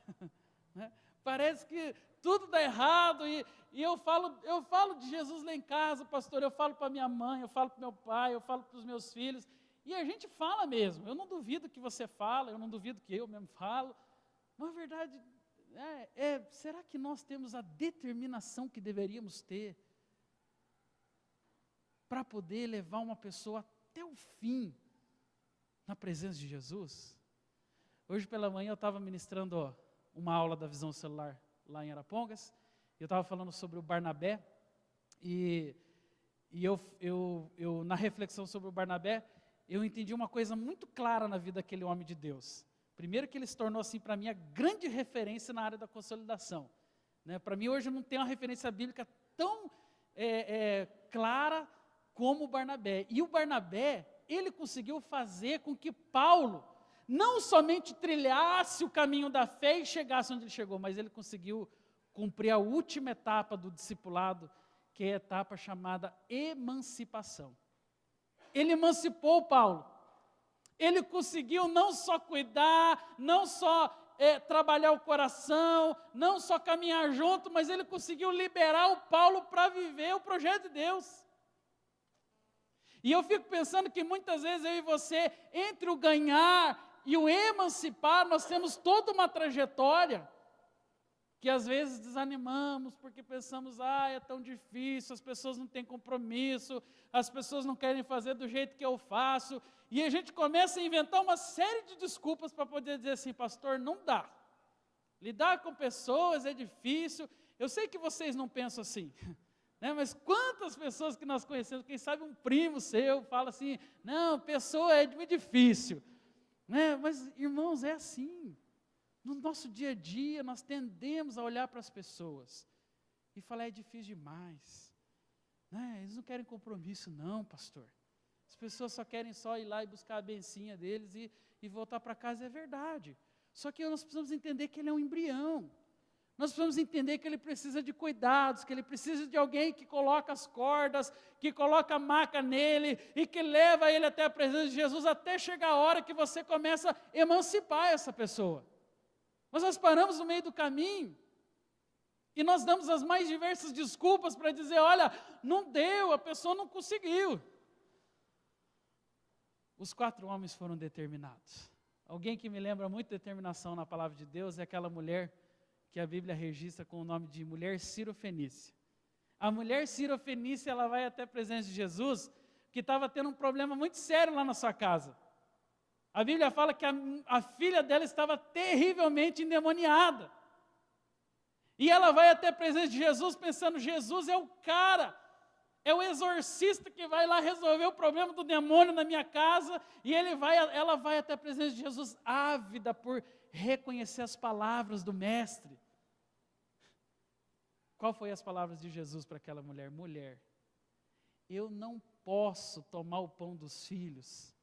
[SPEAKER 1] né? Parece que tudo dá errado, e eu falo de Jesus lá em casa, pastor, eu falo para minha mãe, eu falo para meu pai, eu falo para os meus filhos, e a gente fala mesmo, eu não duvido que você fala, eu não duvido que eu mesmo falo, mas a verdade será que nós temos a determinação que deveríamos ter para poder levar uma pessoa até o fim na presença de Jesus? Hoje pela manhã eu estava ministrando uma aula da visão celular lá em Arapongas, eu estava falando sobre o Barnabé, e eu na reflexão sobre o Barnabé, eu entendi uma coisa muito clara na vida daquele homem de Deus. Primeiro que ele se tornou assim para mim a grande referência na área da consolidação, né? Para mim hoje não tem uma referência bíblica tão clara como o Barnabé. E o Barnabé, ele conseguiu fazer com que Paulo não somente trilhasse o caminho da fé e chegasse onde ele chegou, mas ele conseguiu cumprir a última etapa do discipulado, que é a etapa chamada emancipação. Ele emancipou Paulo. Ele conseguiu não só cuidar, não só trabalhar o coração, não só caminhar junto, mas ele conseguiu liberar o Paulo para viver o projeto de Deus. E eu fico pensando que muitas vezes eu e você, entre o ganhar e o emancipar, nós temos toda uma trajetória que às vezes desanimamos, porque pensamos, é tão difícil, as pessoas não têm compromisso, as pessoas não querem fazer do jeito que eu faço, e a gente começa a inventar uma série de desculpas para poder dizer assim, pastor, não dá. Lidar com pessoas é difícil, Eu sei que vocês não pensam assim, né? Mas quantas pessoas que nós conhecemos, quem sabe um primo seu fala assim, não, pessoa é muito difícil, né? Mas irmãos, é assim, no nosso dia a dia nós tendemos a olhar para as pessoas e falar, é difícil demais, né? Eles não querem compromisso não, pastor, as pessoas só querem só ir lá e buscar a bencinha deles e voltar para casa, é verdade, só que nós precisamos entender que ele é um embrião. Nós precisamos entender que ele precisa de cuidados, que ele precisa de alguém que coloca as cordas, que coloca a maca nele e que leva ele até a presença de Jesus, até chegar a hora que você começa a emancipar essa pessoa. Mas nós paramos no meio do caminho e nós damos as mais diversas desculpas para dizer, olha, não deu, a pessoa não conseguiu. Os 4 homens foram determinados. Alguém que me lembra muito determinação na palavra de Deus é aquela mulher que a Bíblia registra com o nome de mulher Sirofenícia. A mulher Sirofenícia, ela vai até a presença de Jesus, que estava tendo um problema muito sério lá na sua casa. A Bíblia fala que a filha dela estava terrivelmente endemoniada. E ela vai até a presença de Jesus pensando, Jesus é o cara, é o exorcista que vai lá resolver o problema do demônio na minha casa, e ela vai até a presença de Jesus ávida por reconhecer as palavras do mestre. Qual foi as palavras de Jesus para aquela mulher? Mulher, eu não posso tomar o pão dos filhos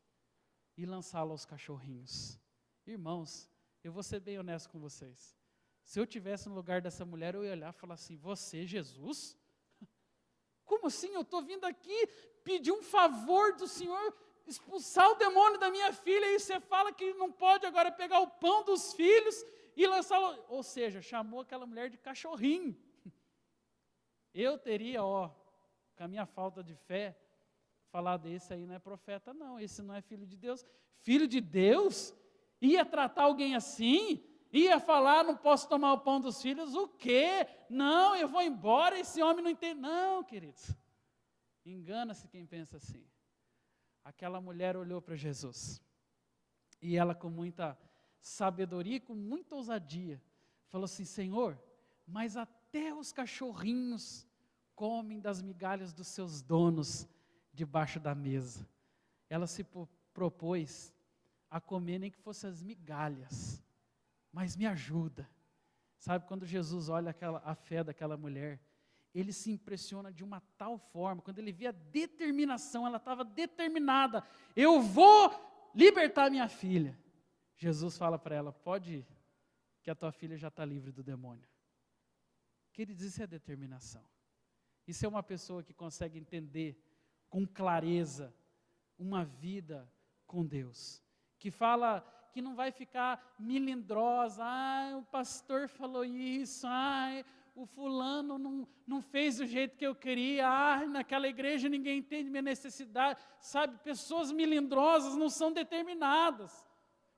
[SPEAKER 1] e lançá-lo aos cachorrinhos. Irmãos, eu vou ser bem honesto com vocês. Se eu tivesse no lugar dessa mulher, eu ia olhar e falar assim, você, Jesus? Como assim? Eu estou vindo aqui pedir um favor do Senhor, expulsar o demônio da minha filha, e você fala que não pode agora pegar o pão dos filhos e lançá-lo, ou seja, chamou aquela mulher de cachorrinho. Eu teria, com a minha falta de fé, falado, esse aí não é profeta não, esse não é filho de Deus. Filho de Deus? Ia tratar alguém assim? Ia falar, não posso tomar o pão dos filhos? O quê? Não, eu vou embora, esse homem não entende. Não, queridos, engana-se quem pensa assim. Aquela mulher olhou para Jesus, e ela com muita sabedoria, com muita ousadia, falou assim, Senhor, mas até os cachorrinhos comem das migalhas dos seus donos debaixo da mesa. Ela se propôs a comer nem que fossem as migalhas, mas me ajuda. Sabe, quando Jesus olha a fé daquela mulher, ele se impressiona de uma tal forma, quando ele vê a determinação, ela estava determinada, eu vou libertar minha filha. Jesus fala para ela, pode ir, que a tua filha já está livre do demônio. Queridos, isso é determinação. Isso é uma pessoa que consegue entender com clareza uma vida com Deus, que fala, que não vai ficar melindrosa, o pastor falou isso, o fulano não fez do jeito que eu queria, naquela igreja ninguém entende minha necessidade, sabe, pessoas melindrosas não são determinadas,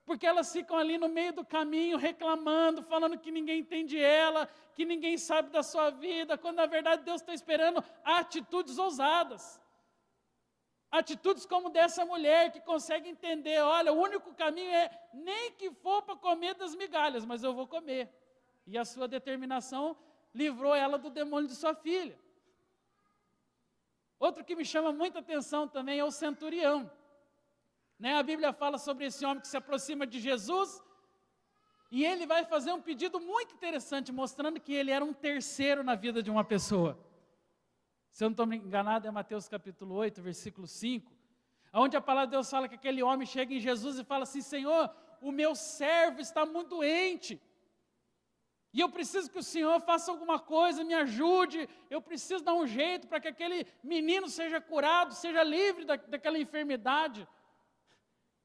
[SPEAKER 1] porque elas ficam ali no meio do caminho reclamando, falando que ninguém entende ela, que ninguém sabe da sua vida, quando na verdade Deus está esperando atitudes ousadas. Atitudes como dessa mulher que consegue entender, olha, o único caminho é nem que for para comer das migalhas, mas eu vou comer. E a sua determinação livrou ela do demônio de sua filha. Outro que me chama muita atenção também é o centurião. A Bíblia fala sobre esse homem que se aproxima de Jesus, e ele vai fazer um pedido muito interessante, mostrando que ele era um terceiro na vida de uma pessoa. Se eu não estou enganado, é Mateus capítulo 8, versículo 5, onde a palavra de Deus fala que aquele homem chega em Jesus e fala assim, Senhor, o meu servo está muito doente, e eu preciso que o Senhor faça alguma coisa, me ajude, eu preciso dar um jeito para que aquele menino seja curado, seja livre daquela enfermidade.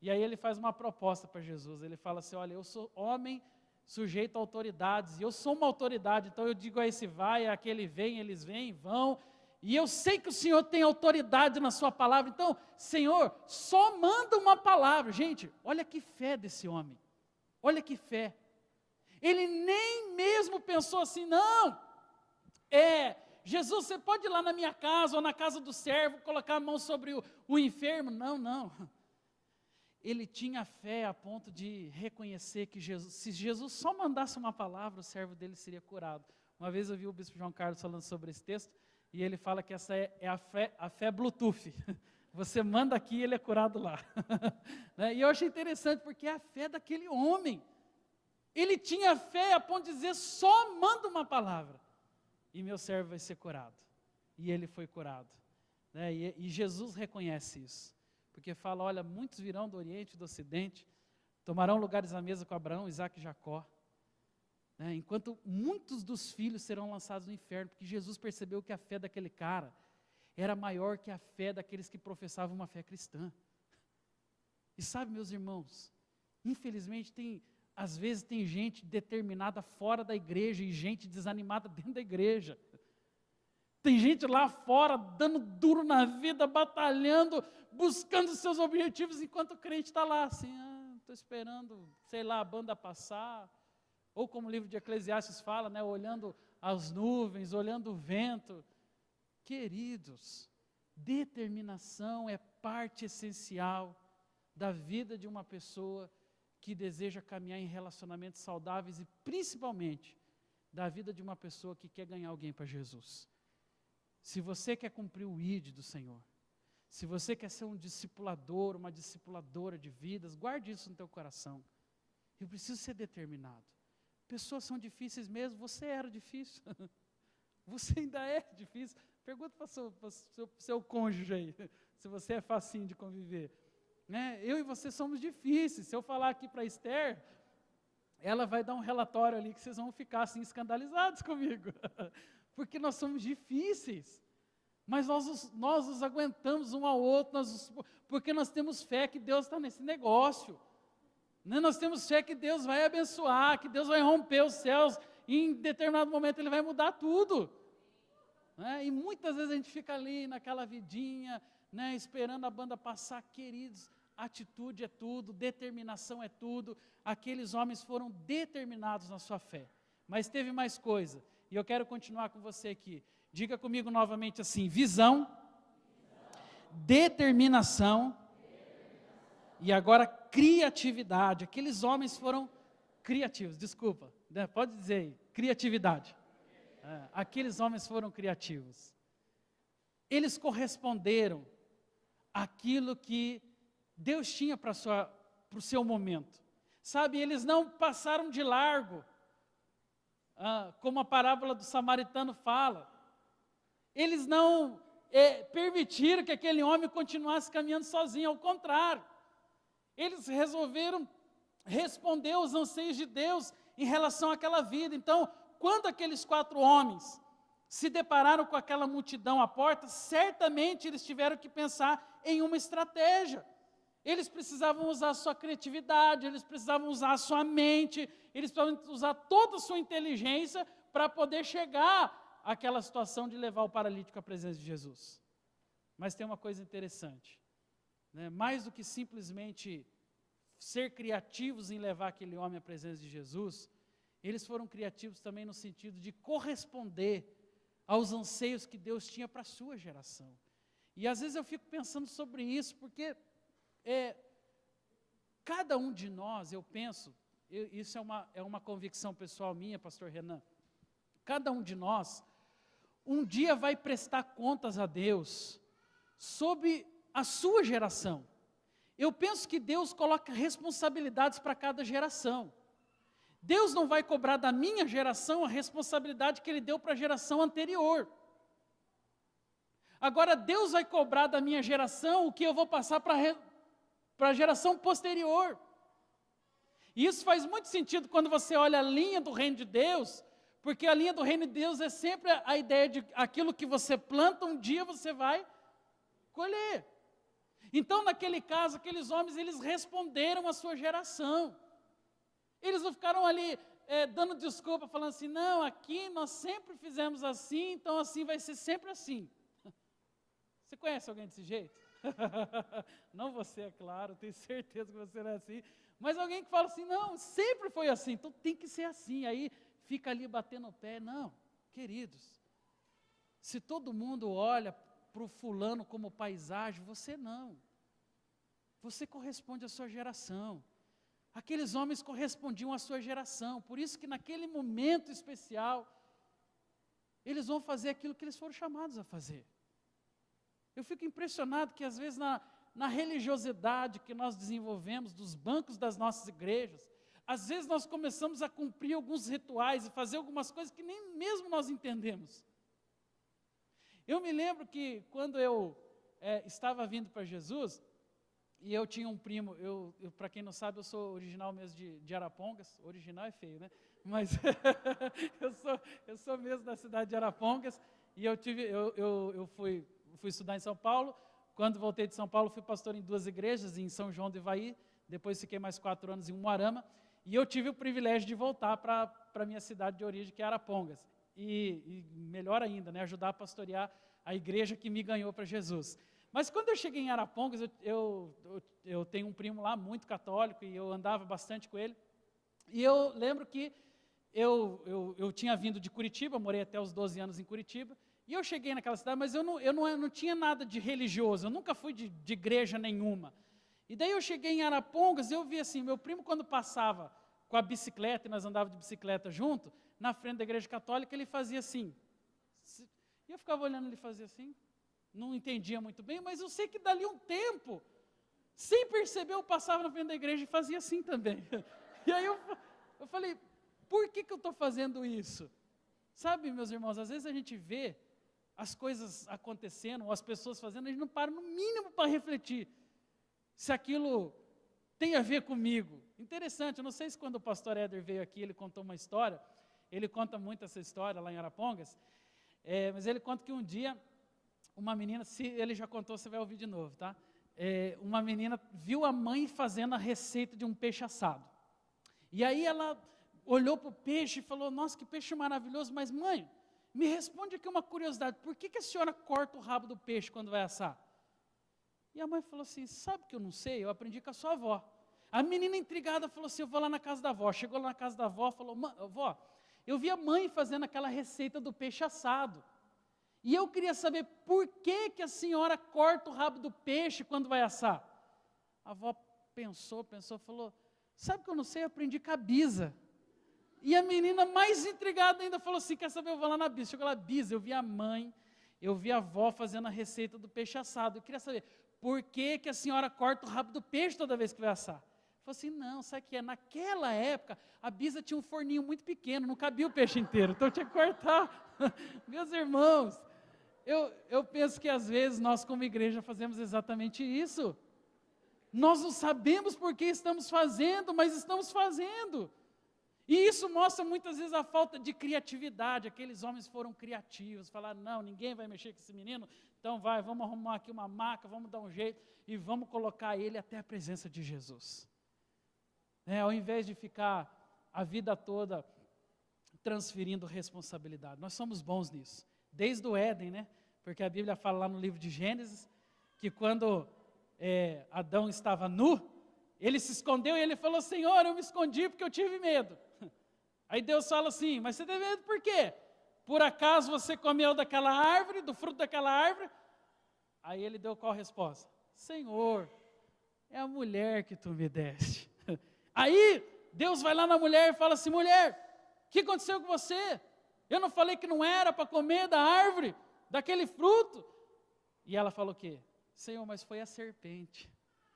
[SPEAKER 1] E aí ele faz uma proposta para Jesus, ele fala assim, olha, eu sou homem sujeito a autoridades, e eu sou uma autoridade, então eu digo a esse vai, aquele vem, eles vêm, vão, e eu sei que o Senhor tem autoridade na sua palavra, então, Senhor, só manda uma palavra. Gente, olha que fé desse homem, olha que fé. Ele nem mesmo pensou assim, não, Jesus, você pode ir lá na minha casa, ou na casa do servo, colocar a mão sobre o enfermo. Não. Ele tinha fé a ponto de reconhecer que se Jesus só mandasse uma palavra, o servo dele seria curado. Uma vez eu vi o bispo João Carlos falando sobre esse texto, e ele fala que essa é a fé Bluetooth. Você manda aqui e ele é curado lá. Né? E eu achei interessante, porque é a fé daquele homem. Ele tinha fé a ponto de dizer, só manda uma palavra, e meu servo vai ser curado. E ele foi curado. Né? E Jesus reconhece isso. Porque fala, olha, muitos virão do Oriente e do Ocidente, tomarão lugares à mesa com Abraão, Isaque e Jacó. Né? Enquanto muitos dos filhos serão lançados no inferno, porque Jesus percebeu que a fé daquele cara era maior que a fé daqueles que professavam uma fé cristã. E sabe, meus irmãos, infelizmente às vezes tem gente determinada fora da igreja e gente desanimada dentro da igreja. Tem gente lá fora dando duro na vida, batalhando, buscando seus objetivos, enquanto o crente está lá assim, estou esperando, sei lá, a banda passar, ou como o livro de Eclesiastes fala, né, olhando as nuvens, olhando o vento. Queridos, determinação é parte essencial da vida de uma pessoa que deseja caminhar em relacionamentos saudáveis e principalmente da vida de uma pessoa que quer ganhar alguém para Jesus. Se você quer cumprir o ID do Senhor, se você quer ser um discipulador, uma discipuladora de vidas, guarde isso no teu coração. Eu preciso ser determinado. Pessoas são difíceis mesmo, você era difícil. Você ainda é difícil. Pergunta para o seu cônjuge aí, se você é facinho de conviver. Né? Eu e você somos difíceis. Se eu falar aqui para a Esther, ela vai dar um relatório ali que vocês vão ficar assim escandalizados comigo. Porque nós somos difíceis. Mas nós nos aguentamos um ao outro, porque nós temos fé que Deus está nesse negócio. Né? Nós temos fé que Deus vai abençoar, que Deus vai romper os céus, e em determinado momento Ele vai mudar tudo. Né? E muitas vezes a gente fica ali naquela vidinha, né, esperando a banda passar. Queridos, atitude é tudo, determinação é tudo. Aqueles homens foram determinados na sua fé. Mas teve mais coisa, e eu quero continuar com você aqui. Diga comigo novamente assim, visão, determinação e agora criatividade. Aqueles homens foram criativos, desculpa, né? Pode dizer aí, criatividade. Aqueles homens foram criativos. Eles corresponderam àquilo que Deus tinha para o seu momento. Sabe, eles não passaram de largo, como a parábola do samaritano fala. Eles não permitiram que aquele homem continuasse caminhando sozinho, ao contrário. Eles resolveram responder aos anseios de Deus em relação àquela vida. Então, quando aqueles 4 homens se depararam com aquela multidão à porta, certamente eles tiveram que pensar em uma estratégia. Eles precisavam usar a sua criatividade, eles precisavam usar a sua mente, eles precisavam usar toda a sua inteligência para poder chegar àquela situação de levar o paralítico à presença de Jesus. Mas tem uma coisa interessante, né? Mais do que simplesmente ser criativos em levar aquele homem à presença de Jesus, eles foram criativos também no sentido de corresponder aos anseios que Deus tinha para a sua geração. E às vezes eu fico pensando sobre isso, porque cada um de nós, eu penso, isso é uma convicção pessoal minha, pastor Renan, cada um de nós, um dia vai prestar contas a Deus sobre a sua geração. Eu penso que Deus coloca responsabilidades para cada geração. Deus não vai cobrar da minha geração a responsabilidade que Ele deu para a geração anterior. Agora, Deus vai cobrar da minha geração o que eu vou passar para a geração posterior. E isso faz muito sentido quando você olha a linha do reino de Deus, porque a linha do reino de Deus é sempre a ideia de aquilo que você planta, um dia você vai colher. Então, naquele caso, aqueles homens, eles responderam à sua geração. Eles não ficaram ali dando desculpa, falando assim, não, aqui nós sempre fizemos assim, então assim vai ser sempre assim. Você conhece alguém desse jeito? Não você, é claro, tenho certeza que você não é assim, mas alguém que fala assim, não, sempre foi assim, então tem que ser assim, aí fica ali batendo o pé. Não, queridos, se todo mundo olha para o fulano como paisagem, você não. Você corresponde à sua geração. Aqueles homens correspondiam à sua geração, por isso que naquele momento especial, eles vão fazer aquilo que eles foram chamados a fazer. Eu fico impressionado que às vezes na religiosidade que nós desenvolvemos, dos bancos das nossas igrejas, às vezes nós começamos a cumprir alguns rituais e fazer algumas coisas que nem mesmo nós entendemos. Eu me lembro que quando eu estava vindo para Jesus, e eu tinha um primo, para quem não sabe, eu sou original mesmo de Arapongas. Original é feio, né? Mas eu sou mesmo da cidade de Arapongas, e eu fui estudar em São Paulo. Quando voltei de São Paulo, fui pastor em 2 igrejas, em São João do Ivaí, depois fiquei mais 4 anos em Umuarama, e eu tive o privilégio de voltar para a minha cidade de origem, que é Arapongas. E melhor ainda, né, ajudar a pastorear a igreja que me ganhou para Jesus. Mas quando eu cheguei em Arapongas, eu tenho um primo lá muito católico, e eu andava bastante com ele, e eu lembro que eu tinha vindo de Curitiba, morei até os 12 anos em Curitiba, e eu cheguei naquela cidade, mas eu não tinha nada de religioso, eu nunca fui de igreja nenhuma. E daí eu cheguei em Arapongas, e eu vi assim, meu primo quando passava com a bicicleta, e nós andávamos de bicicleta junto, na frente da igreja católica, ele fazia assim. E eu ficava olhando ele fazer assim, não entendia muito bem, mas eu sei que dali um tempo, sem perceber, eu passava na frente da igreja e fazia assim também. E aí eu falei, por que eu estou fazendo isso? Sabe, meus irmãos, às vezes a gente vê as coisas acontecendo, ou as pessoas fazendo, a gente não para no mínimo para refletir se aquilo tem a ver comigo. Interessante, eu não sei se quando o pastor Éder veio aqui, ele contou uma história, ele conta muito essa história lá em Arapongas, mas ele conta que um dia, uma menina, se ele já contou, você vai ouvir de novo, tá? Uma menina viu a mãe fazendo a receita de um peixe assado. E aí ela olhou para o peixe e falou, nossa, que peixe maravilhoso, mas mãe, me responde aqui uma curiosidade, por que a senhora corta o rabo do peixe quando vai assar? E a mãe falou assim, sabe que eu não sei, eu aprendi com a sua avó. A menina intrigada falou assim, eu vou lá na casa da avó. Chegou lá na casa da avó, falou, vó, eu vi a mãe fazendo aquela receita do peixe assado. E eu queria saber por que a senhora corta o rabo do peixe quando vai assar. A avó pensou, falou, sabe que eu não sei, eu aprendi com a bisa. E a menina mais intrigada ainda falou assim, quer saber, eu vou lá na bisa. Chegou lá, bisa, eu vi a mãe, eu vi a avó fazendo a receita do peixe assado. Eu queria saber, por que a senhora corta o rabo do peixe toda vez que vai assar? Falou assim, não, sabe o que é? Naquela época, a bisa tinha um forninho muito pequeno, não cabia o peixe inteiro, então tinha que cortar. Meus irmãos, eu penso que às vezes nós como igreja fazemos exatamente isso. Nós não sabemos por que estamos fazendo, mas estamos fazendo. E isso mostra muitas vezes a falta de criatividade. Aqueles homens foram criativos, falaram, não, ninguém vai mexer com esse menino, então vamos arrumar aqui uma maca, vamos dar um jeito e vamos colocar ele até a presença de Jesus. Ao invés de ficar a vida toda transferindo responsabilidade. Nós somos bons nisso, desde o Éden, né? Porque a Bíblia fala lá no livro de Gênesis, que quando Adão estava nu, ele se escondeu e ele falou, Senhor, eu me escondi porque eu tive medo. Aí Deus fala assim, mas você teve medo por quê? Por acaso você comeu daquela árvore, do fruto daquela árvore? Aí ele deu qual resposta? Senhor, é a mulher que tu me deste. Aí Deus vai lá na mulher e fala assim, mulher, o que aconteceu com você? Eu não falei que não era para comer da árvore, daquele fruto? E ela falou o quê? Senhor, mas foi a serpente.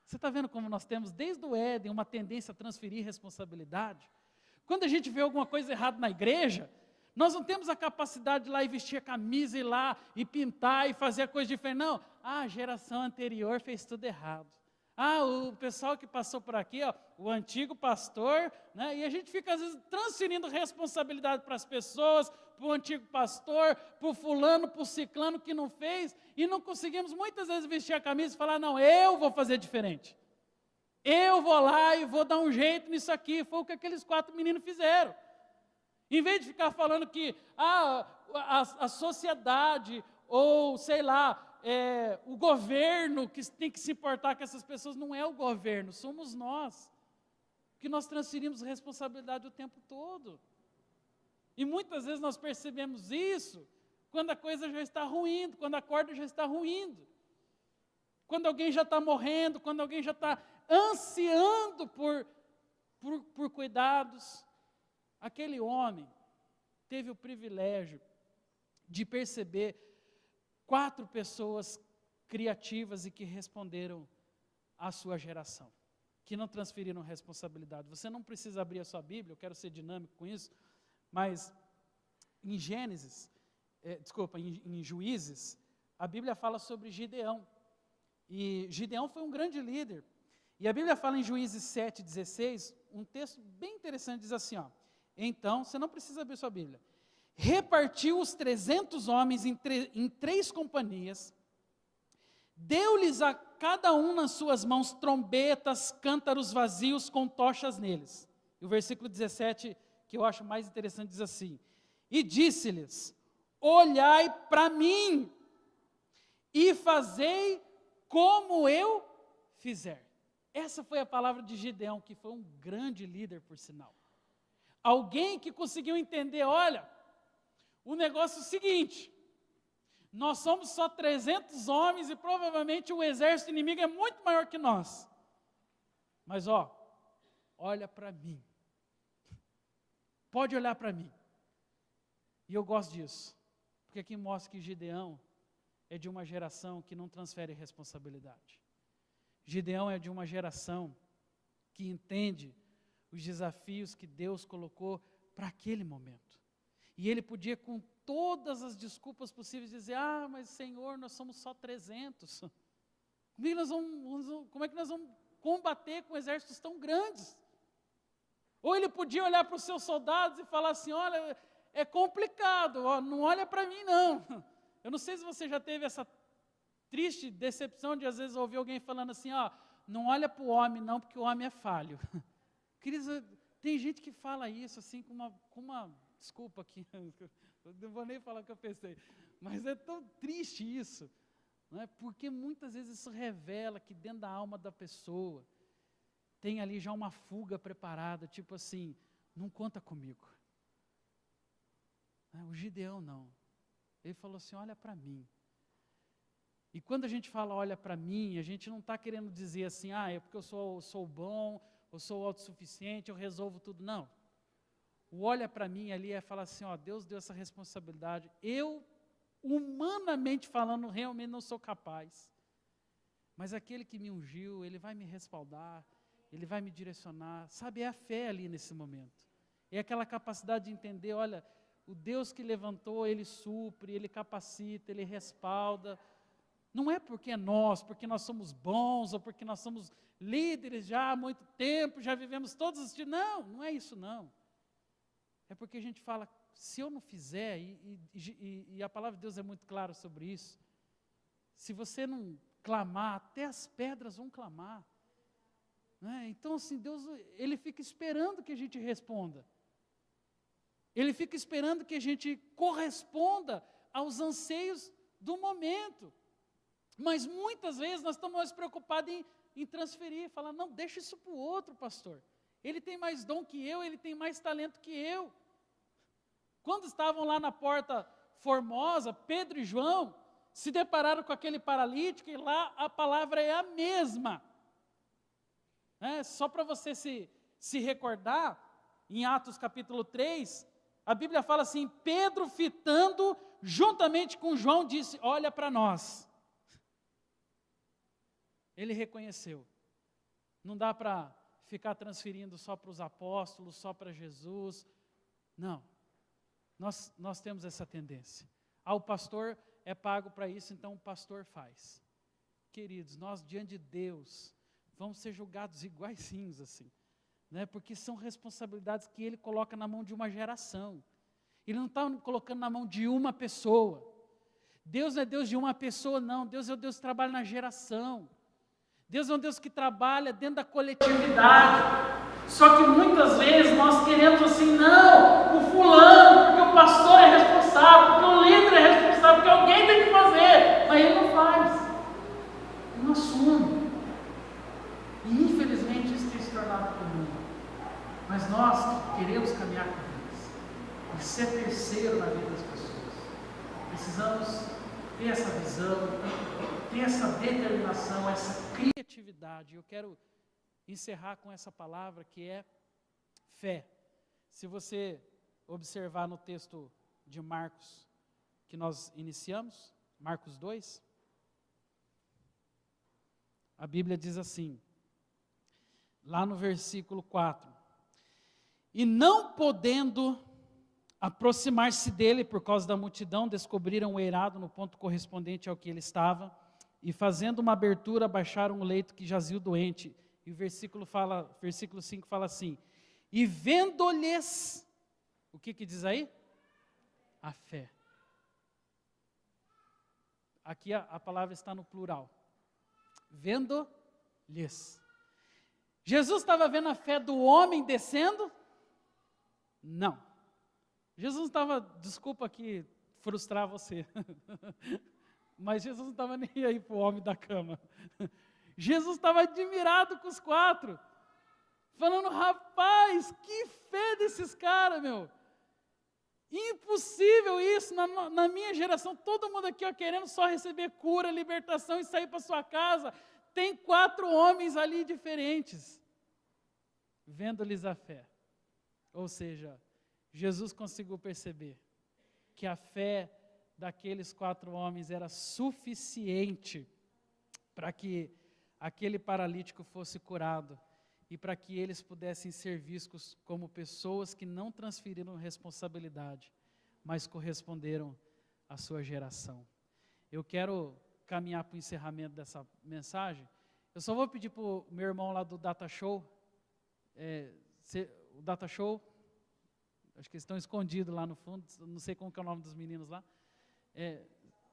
[SPEAKER 1] Você está vendo como nós temos desde o Éden uma tendência a transferir responsabilidade? Quando a gente vê alguma coisa errada na igreja, nós não temos a capacidade de ir lá e vestir a camisa, ir lá e pintar e fazer a coisa diferente. Não, a geração anterior fez tudo errado. O pessoal que passou por aqui, o antigo pastor, né? E a gente fica às vezes transferindo responsabilidade para as pessoas, para o antigo pastor, para o fulano, para o ciclano que não fez, e não conseguimos muitas vezes vestir a camisa e falar, não, eu vou fazer diferente. Eu vou lá e vou dar um jeito nisso aqui. Foi o que aqueles 4 meninos fizeram. Em vez de ficar falando que a sociedade, ou sei lá, o governo que tem que se importar com essas pessoas, não é o governo, somos nós, que nós transferimos responsabilidade o tempo todo. E muitas vezes nós percebemos isso quando a coisa já está ruindo, quando a corda já está ruindo, quando alguém já está morrendo, quando alguém já está ansiando por cuidados. Aquele homem teve o privilégio de perceber 4 pessoas criativas e que responderam à sua geração, que não transferiram responsabilidade. Você não precisa abrir a sua Bíblia, eu quero ser dinâmico com isso, mas em em Juízes, a Bíblia fala sobre Gideão. E Gideão foi um grande líder. E a Bíblia fala em Juízes 7,16, um texto bem interessante, diz assim, então, você não precisa abrir sua Bíblia, repartiu os 300 homens em 3 companhias, deu-lhes a cada um nas suas mãos trombetas, cântaros vazios com tochas neles. E o versículo 17, que eu acho mais interessante, diz assim, e disse-lhes, olhai para mim, e fazei como eu fizer. Essa foi a palavra de Gideão, que foi um grande líder, por sinal. Alguém que conseguiu entender, olha, o negócio é o seguinte, nós somos só 300 homens e provavelmente o exército inimigo é muito maior que nós. Mas olha para mim. Pode olhar para mim. E eu gosto disso, porque aqui mostra que Gideão é de uma geração que não transfere responsabilidade. Gideão é de uma geração que entende os desafios que Deus colocou para aquele momento. E ele podia, com todas as desculpas possíveis, dizer, mas Senhor, nós somos só 300. Como é que nós vamos combater com exércitos tão grandes? Ou ele podia olhar para os seus soldados e falar assim, olha, é complicado, não olha para mim não. Eu não sei se você já teve essa triste decepção de às vezes ouvir alguém falando assim, não olha para o homem não, porque o homem é falho. Queridos, tem gente que fala isso assim com uma desculpa aqui, não vou nem falar o que eu pensei, mas é tão triste isso, não é? Porque muitas vezes isso revela que dentro da alma da pessoa tem ali já uma fuga preparada, tipo assim, não conta comigo. O Gideão não, ele falou assim, olha para mim. E quando a gente fala olha para mim, a gente não está querendo dizer assim, é porque eu sou bom, eu sou autossuficiente, eu resolvo tudo, não. O olha para mim ali é falar assim, Deus deu essa responsabilidade, eu, humanamente falando, realmente não sou capaz, mas aquele que me ungiu, ele vai me respaldar, ele vai me direcionar, sabe, é a fé ali nesse momento, é aquela capacidade de entender, olha, o Deus que levantou, ele supre, ele capacita, ele respalda, não é porque porque nós somos bons, ou porque nós somos líderes já há muito tempo, já vivemos todos os dias, não é isso não. É porque a gente fala, se eu não fizer, e a palavra de Deus é muito clara sobre isso, se você não clamar, até as pedras vão clamar. Né? Então assim, Deus, ele fica esperando que a gente responda. Ele fica esperando que a gente corresponda aos anseios do momento. Mas muitas vezes nós estamos mais preocupados em transferir, falar, não, deixa isso para o outro, pastor. Ele tem mais dom que eu, ele tem mais talento que eu. Quando estavam lá na porta Formosa, Pedro e João se depararam com aquele paralítico e lá a palavra é a mesma. Só para você se recordar, em Atos capítulo 3, a Bíblia fala assim, Pedro fitando juntamente com João disse, olha para nós. Ele reconheceu. Não dá para ficar transferindo só para os apóstolos, só para Jesus. Não. Nós temos essa tendência. O pastor é pago para isso, então o pastor faz. Queridos, nós diante de Deus, vamos ser julgados iguaizinhos assim. Né? Porque são responsabilidades que Ele coloca na mão de uma geração. Ele não está colocando na mão de uma pessoa. Deus não é Deus de uma pessoa, não. Deus é o Deus que trabalha na geração. Deus é um Deus que trabalha dentro da coletividade. Só que muitas vezes nós queremos assim, não, o fulano, porque o pastor é responsável, porque o líder é responsável, porque alguém tem que fazer, mas ele não faz, ele não assume. E infelizmente isso tem se tornado comum. Mas nós que queremos caminhar com Deus e ser terceiro na vida das pessoas, precisamos ter essa visão, ter essa determinação, essa criatividade. Eu quero encerrar com essa palavra que é fé. Se você observar no texto de Marcos, que nós iniciamos, Marcos 2. A Bíblia diz assim, lá no versículo 4, e não podendo aproximar-se dele por causa da multidão, descobriram o eirado no ponto correspondente ao que ele estava, e fazendo uma abertura, abaixaram o leito que jazia o doente. E o versículo 5 fala assim, e vendo-lhes, o que diz aí? A fé. Aqui a palavra está no plural. Vendo-lhes. Jesus estava vendo a fé do homem descendo? Não. Jesus não estava, desculpa aqui frustrar você, mas Jesus não estava nem aí para o homem da cama. Jesus estava admirado com os 4, falando, rapaz, que fé desses caras, meu. Impossível isso, na minha geração, todo mundo aqui querendo só receber cura, libertação e sair para sua casa. Tem 4 homens ali diferentes, vendo-lhes a fé. Ou seja, Jesus conseguiu perceber que a fé daqueles 4 homens era suficiente para que aquele paralítico fosse curado e para que eles pudessem ser vistos como pessoas que não transferiram responsabilidade, mas corresponderam à sua geração. Eu quero caminhar para o encerramento dessa mensagem. Eu só vou pedir para o meu irmão lá do Data Show, o Data Show, acho que eles estão escondidos lá no fundo, não sei como que é o nome dos meninos lá.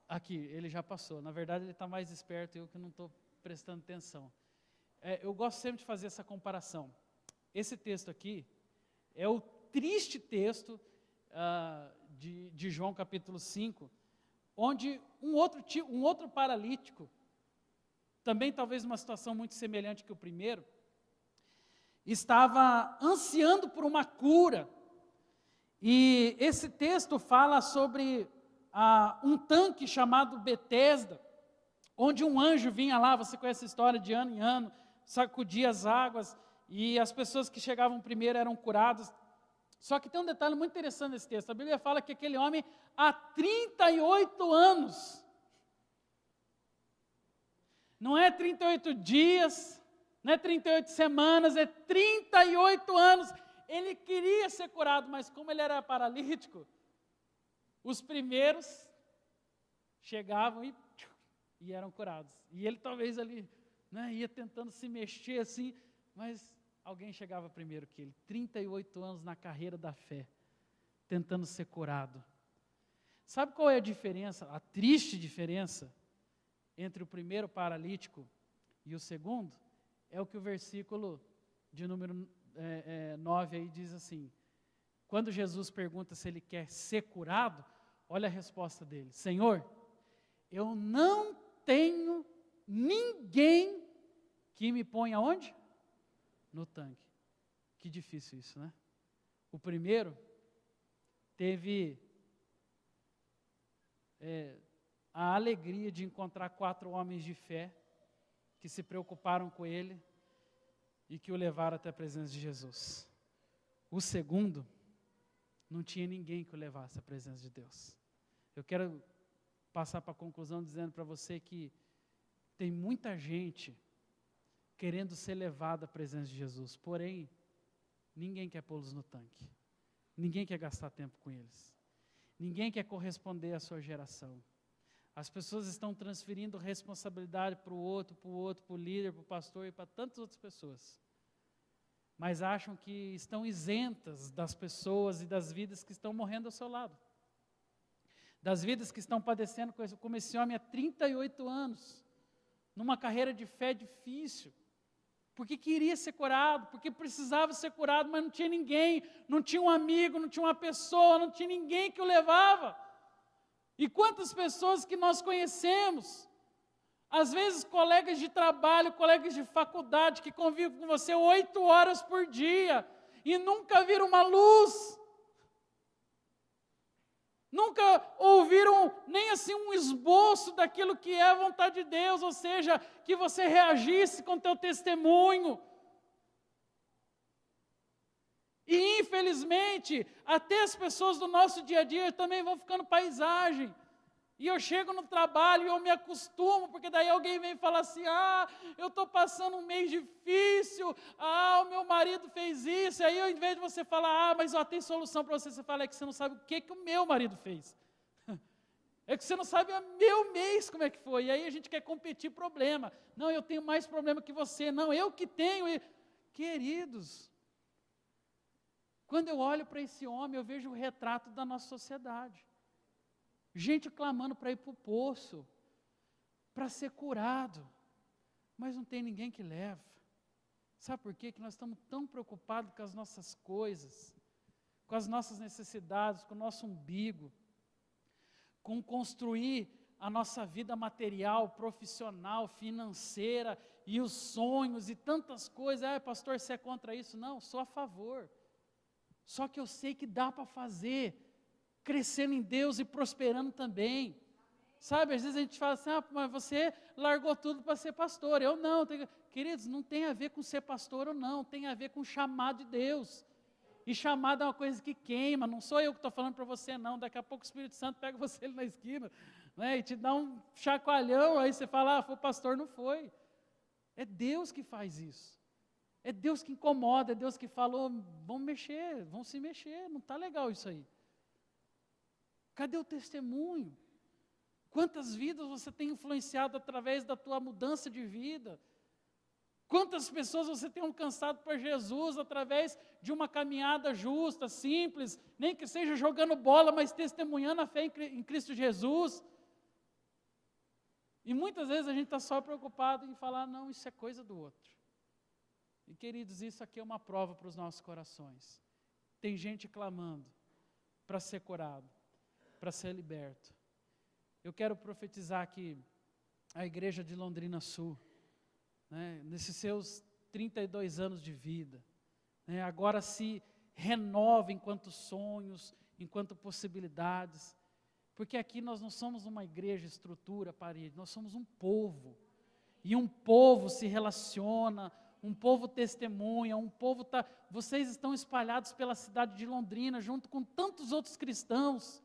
[SPEAKER 1] Aqui, ele já passou. Na verdade, ele está mais esperto, eu que não estou prestando atenção. Eu gosto sempre de fazer essa comparação. Esse texto aqui é o triste texto de João capítulo 5, onde um outro paralítico, também talvez numa situação muito semelhante que o primeiro, estava ansiando por uma cura. E esse texto fala sobre um tanque chamado Betesda, onde um anjo vinha lá, você conhece a história, de ano em ano, sacudia as águas, e as pessoas que chegavam primeiro eram curadas. Só que tem um detalhe muito interessante nesse texto, a Bíblia fala que aquele homem, há 38 anos, não é 38 dias, não é 38 semanas, é 38 anos, ele queria ser curado, mas como ele era paralítico, os primeiros chegavam e eram curados. E ele talvez ali, ia tentando se mexer assim, mas alguém chegava primeiro que ele. 38 anos na carreira da fé, tentando ser curado. Sabe qual é a diferença, a triste diferença, entre o primeiro paralítico e o segundo? É o que o versículo de número 9 aí diz assim, quando Jesus pergunta se ele quer ser curado, olha a resposta dele, Senhor, eu não tenho ninguém que me ponha onde? No tanque. Que difícil isso, né? O primeiro teve a alegria de encontrar 4 homens de fé que se preocuparam com ele e que o levaram até a presença de Jesus. O segundo não tinha ninguém que o levasse à presença de Deus. Eu quero passar para a conclusão dizendo para você que tem muita gente querendo ser levada à presença de Jesus, porém, ninguém quer pô-los no tanque. Ninguém quer gastar tempo com eles. Ninguém quer corresponder à sua geração. As pessoas estão transferindo responsabilidade para o outro, para o líder, para o pastor e para tantas outras pessoas. Mas acham que estão isentas das pessoas e das vidas que estão morrendo ao seu lado. Das vidas que estão padecendo como esse homem há 38 anos, numa carreira de fé difícil, porque queria ser curado, porque precisava ser curado, mas não tinha ninguém, não tinha um amigo, não tinha uma pessoa, não tinha ninguém que o levava. E quantas pessoas que nós conhecemos, às vezes colegas de trabalho, colegas de faculdade, que convivem com você 8 horas por dia, e nunca viram uma luz, nunca ouviram nem assim um esboço daquilo que é a vontade de Deus, ou seja, que você reagisse com teu testemunho. E infelizmente, até as pessoas do nosso dia a dia também vão ficando paisagem. E eu chego no trabalho e eu me acostumo, porque daí alguém vem falar assim, eu estou passando um mês difícil, o meu marido fez isso, e aí ao invés de você falar, mas tem solução para você, você fala, é que você não sabe o que o meu marido fez. É que você não sabe o meu mês como é que foi, e aí a gente quer competir problema. Não, eu tenho mais problema que você, não, eu que tenho. Queridos, quando eu olho para esse homem, eu vejo o retrato da nossa sociedade. Gente clamando para ir para o poço, para ser curado, mas não tem ninguém que leva. Sabe por quê? Que nós estamos tão preocupados com as nossas coisas, com as nossas necessidades, com o nosso umbigo, com construir a nossa vida material, profissional, financeira, e os sonhos, e tantas coisas. Pastor, você é contra isso? Não, sou a favor. Só que eu sei que dá para fazer, crescendo em Deus e prosperando também. Sabe, às vezes a gente fala assim, mas você largou tudo para ser pastor. Eu não. Queridos, não tem a ver com ser pastor ou não, tem a ver com o chamado de Deus. E chamado é uma coisa que queima, não sou eu que estou falando para você não. Daqui a pouco o Espírito Santo pega você ali na esquina, né, e te dá um chacoalhão, aí você fala, foi o pastor, não foi. É Deus que faz isso. É Deus que incomoda, é Deus que falou, vamos se mexer, não está legal isso aí. Cadê o testemunho? Quantas vidas você tem influenciado através da tua mudança de vida? Quantas pessoas você tem alcançado para Jesus através de uma caminhada justa, simples, nem que seja jogando bola, mas testemunhando a fé em Cristo Jesus? E muitas vezes a gente está só preocupado em falar, não, isso é coisa do outro. E queridos, isso aqui é uma prova para os nossos corações. Tem gente clamando para ser curado, para ser liberto. Eu quero profetizar aqui a igreja de Londrina Sul, né, nesses seus 32 anos de vida, né, agora se renova enquanto sonhos, enquanto possibilidades, porque aqui nós não somos uma igreja, estrutura, parede, nós somos um povo, e um povo se relaciona, um povo testemunha, vocês estão espalhados pela cidade de Londrina, junto com tantos outros cristãos,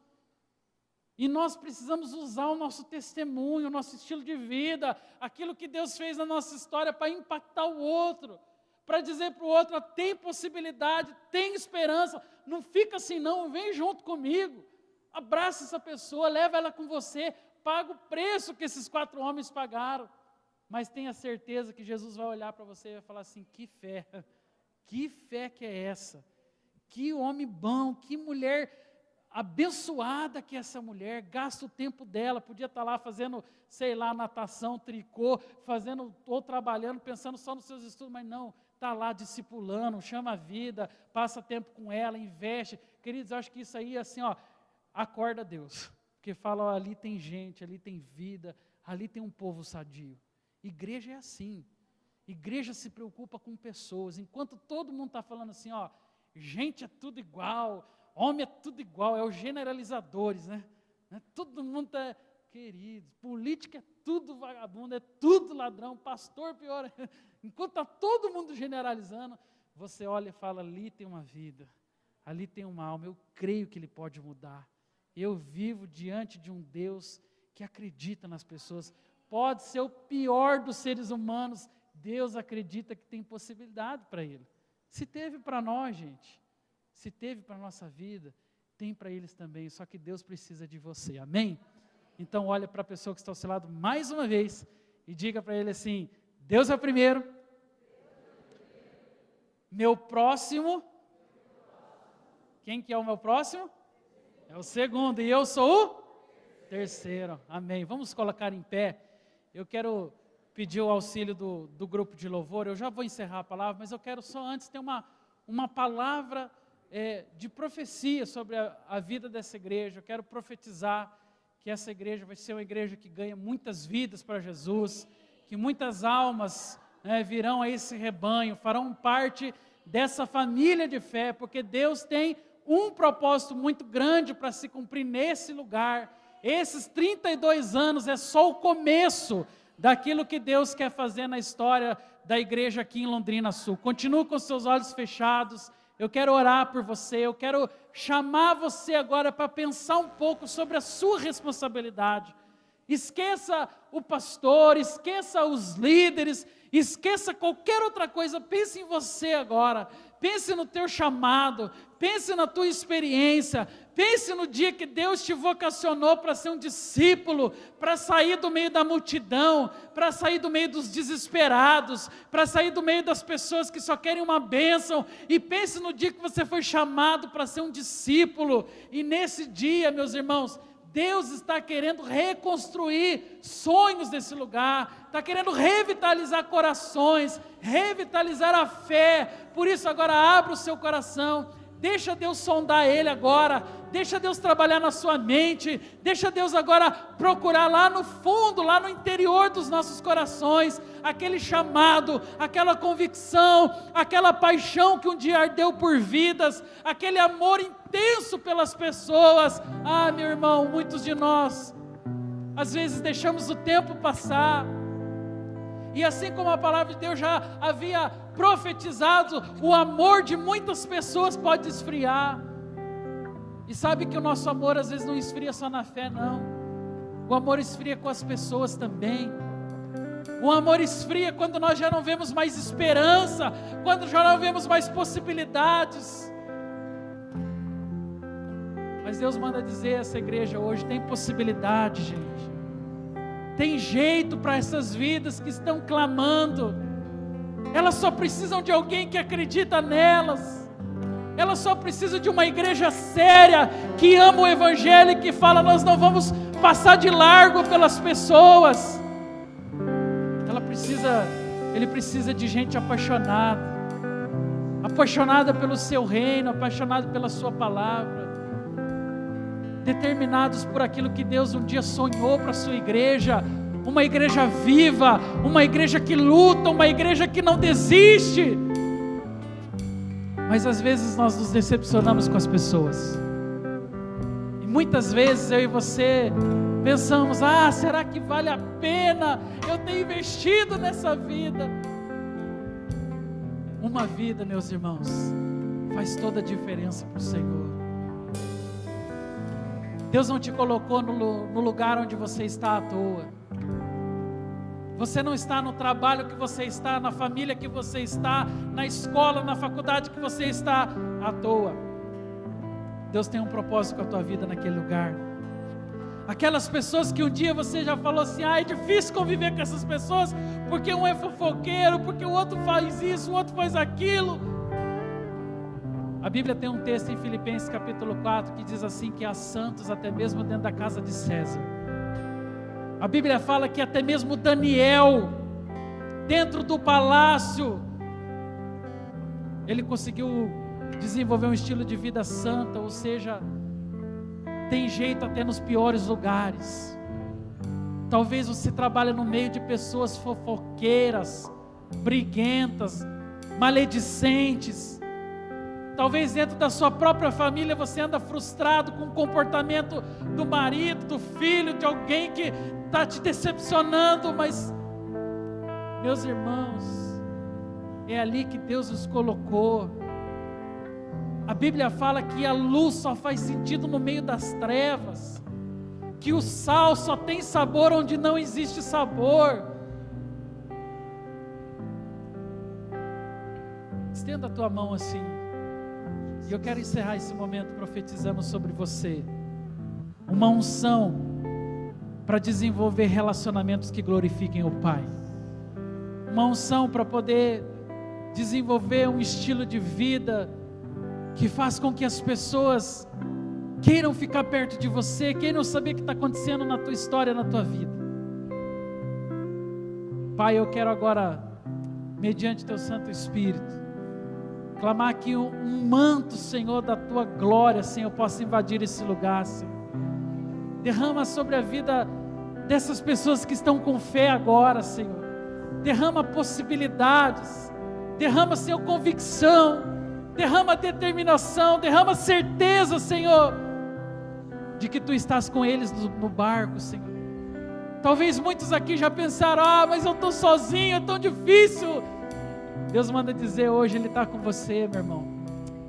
[SPEAKER 1] e nós precisamos usar o nosso testemunho, o nosso estilo de vida, aquilo que Deus fez na nossa história para impactar o outro, para dizer para o outro, tem possibilidade, tem esperança, não fica assim não, vem junto comigo, abraça essa pessoa, leva ela com você, paga o preço que esses 4 homens pagaram, mas tenha certeza que Jesus vai olhar para você e vai falar assim, que fé que é essa? Que homem bom, que mulher abençoada que é essa mulher, gasta o tempo dela, podia estar lá fazendo, sei lá, natação, tricô, fazendo ou trabalhando, pensando só nos seus estudos, mas não, está lá discipulando, chama a vida, passa tempo com ela, investe. Queridos, eu acho que isso aí, assim, acorda Deus, porque fala, ali tem gente, ali tem vida, ali tem um povo sadio. Igreja é assim, igreja se preocupa com pessoas, enquanto todo mundo está falando assim, gente é tudo igual, homem é tudo igual, é os generalizadores, né? Todo mundo está, queridos, política é tudo vagabundo, é tudo ladrão, pastor pior, enquanto está todo mundo generalizando, você olha e fala, ali tem uma vida, ali tem uma alma, eu creio que ele pode mudar, eu vivo diante de um Deus que acredita nas pessoas, pode ser o pior dos seres humanos, Deus acredita que tem possibilidade para ele, se teve para nós, gente, se teve para a nossa vida, tem para eles também, só que Deus precisa de você, amém? Então olha para a pessoa que está ao seu lado mais uma vez, e diga para ele assim, Deus é o primeiro, meu próximo, quem que é o meu próximo? É o segundo, e eu sou o terceiro, amém? Vamos colocar em pé, eu quero pedir o auxílio do grupo de louvor, eu já vou encerrar a palavra, mas eu quero só antes ter uma palavra de profecia sobre a vida dessa igreja. Eu quero profetizar que essa igreja vai ser uma igreja que ganha muitas vidas para Jesus, que muitas almas virão a esse rebanho, farão parte dessa família de fé, porque Deus tem um propósito muito grande para se cumprir nesse lugar. Esses 32 anos é só o começo daquilo que Deus quer fazer na história da igreja aqui em Londrina Sul. Continue com seus olhos fechados. Eu quero orar por você, eu quero chamar você agora para pensar um pouco sobre a sua responsabilidade. Esqueça o pastor, esqueça os líderes, esqueça qualquer outra coisa, pense em você agora, pense no teu chamado, pense na tua experiência, pense no dia que Deus te vocacionou para ser um discípulo, para sair do meio da multidão, para sair do meio dos desesperados, para sair do meio das pessoas que só querem uma bênção, e pense no dia que você foi chamado para ser um discípulo, e nesse dia, meus irmãos, Deus está querendo reconstruir sonhos desse lugar, está querendo revitalizar corações, revitalizar a fé. Por isso agora abra o seu coração, deixa Deus sondar ele agora, deixa Deus trabalhar na sua mente, deixa Deus agora procurar lá no fundo, lá no interior dos nossos corações, aquele chamado, aquela convicção, aquela paixão que um dia ardeu por vidas, aquele amor intenso pelas pessoas. Ah, meu irmão, muitos de nós, às vezes deixamos o tempo passar, e assim como a palavra de Deus já havia profetizado, o amor de muitas pessoas pode esfriar. E sabe que o nosso amor às vezes não esfria só na fé, não. O amor esfria com as pessoas também. O amor esfria quando nós já não vemos mais esperança, quando já não vemos mais possibilidades. Mas Deus manda dizer a essa igreja hoje: tem possibilidade, gente. Tem jeito para essas vidas que estão clamando. Elas só precisam de alguém que acredita nelas. Elas só precisam de uma igreja séria, que ama o Evangelho e que fala: nós não vamos passar de largo pelas pessoas. Ele precisa de gente apaixonada, apaixonada pelo seu reino, apaixonada pela sua palavra, determinados por aquilo que Deus um dia sonhou para a sua igreja, uma igreja viva, uma igreja que luta, uma igreja que não desiste. Mas às vezes nós nos decepcionamos com as pessoas, e muitas vezes eu e você pensamos: ah, será que vale a pena eu ter investido nessa vida? Uma vida, meus irmãos, faz toda a diferença para o Senhor. Deus não te colocou no lugar onde você está à toa. Você não está no trabalho que você está, na família que você está, na escola, na faculdade que você está à toa. Deus tem um propósito com a tua vida naquele lugar. Aquelas pessoas que um dia você já falou assim: ah, é difícil conviver com essas pessoas, porque um é fofoqueiro, porque o outro faz isso, o outro faz aquilo. A Bíblia tem um texto em Filipenses capítulo 4 que diz assim, que há santos até mesmo dentro da casa de César. A Bíblia fala que até mesmo Daniel, dentro do palácio, ele conseguiu desenvolver um estilo de vida santa, ou seja, tem jeito até nos piores lugares. Talvez você trabalhe no meio de pessoas fofoqueiras, briguentas, maledicentes. Talvez dentro da sua própria família você anda frustrado com o comportamento do marido, do filho, de alguém que está te decepcionando. Mas, meus irmãos, é ali que Deus os colocou. A Bíblia fala que a luz só faz sentido no meio das trevas, que o sal só tem sabor onde não existe sabor. Estenda a tua mão assim, e eu quero encerrar esse momento profetizando sobre você uma unção para desenvolver relacionamentos que glorifiquem o Pai, uma unção para poder desenvolver um estilo de vida que faz com que as pessoas queiram ficar perto de você, queiram saber o que está acontecendo na tua história, na tua vida. Pai, eu quero agora, mediante teu Santo Espírito, clamar que um manto, Senhor, da tua glória, Senhor, possa invadir esse lugar, Senhor. Derrama sobre a vida dessas pessoas que estão com fé agora, Senhor. Derrama possibilidades, derrama, Senhor, convicção, derrama determinação, derrama certeza, Senhor, de que Tu estás com eles no barco, Senhor. Talvez muitos aqui já pensaram: ah, mas eu estou sozinho, é tão difícil. Deus manda dizer hoje, Ele está com você, meu irmão.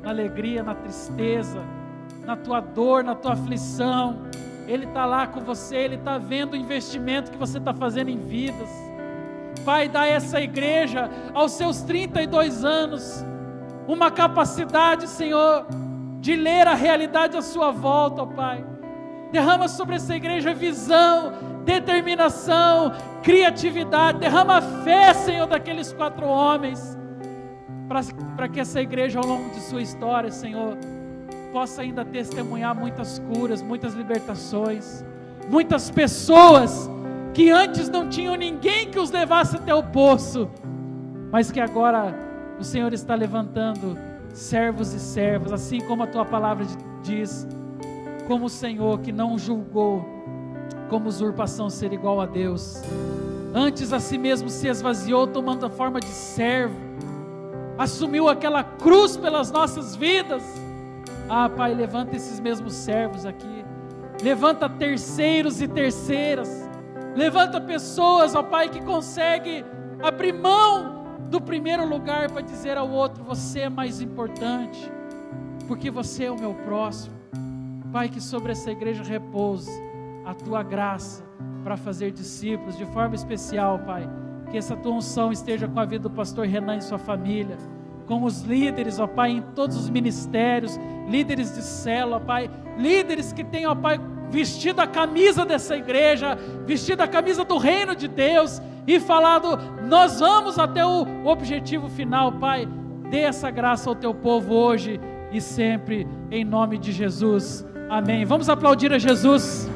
[SPEAKER 1] na alegria, na tristeza, na tua dor, na tua aflição. Ele está lá com você, Ele está vendo o investimento que você está fazendo em vidas. Pai, dá a essa igreja, aos seus 32 anos, uma capacidade, Senhor, de ler a realidade à sua volta, ó Pai. Derrama sobre essa igreja visão, determinação, criatividade. Derrama a fé, Senhor, daqueles 4 homens, para que essa igreja, ao longo de sua história, Senhor, possa ainda testemunhar muitas curas, muitas libertações, muitas pessoas que antes não tinham ninguém que os levasse até o poço, mas que agora o Senhor está levantando servos e servas, assim como a tua palavra diz, como o Senhor que não julgou como usurpação ser igual a Deus, antes a si mesmo se esvaziou, tomando a forma de servo, assumiu aquela cruz pelas nossas vidas. Pai, levanta esses mesmos servos aqui, levanta terceiros e terceiras, levanta pessoas, ó Pai, que conseguem abrir mão do primeiro lugar para dizer ao outro: você é mais importante, porque você é o meu próximo. Pai, que sobre essa igreja repouse a tua graça para fazer discípulos, de forma especial, Pai, que essa tua unção esteja com a vida do pastor Renan e sua família, com os líderes, ó Pai, em todos os ministérios, líderes de célula, Pai, líderes que têm, ó Pai, vestido a camisa dessa igreja, vestido a camisa do reino de Deus e falado: nós vamos até o objetivo final. Pai, dê essa graça ao teu povo hoje e sempre, em nome de Jesus, amém. Vamos aplaudir a Jesus.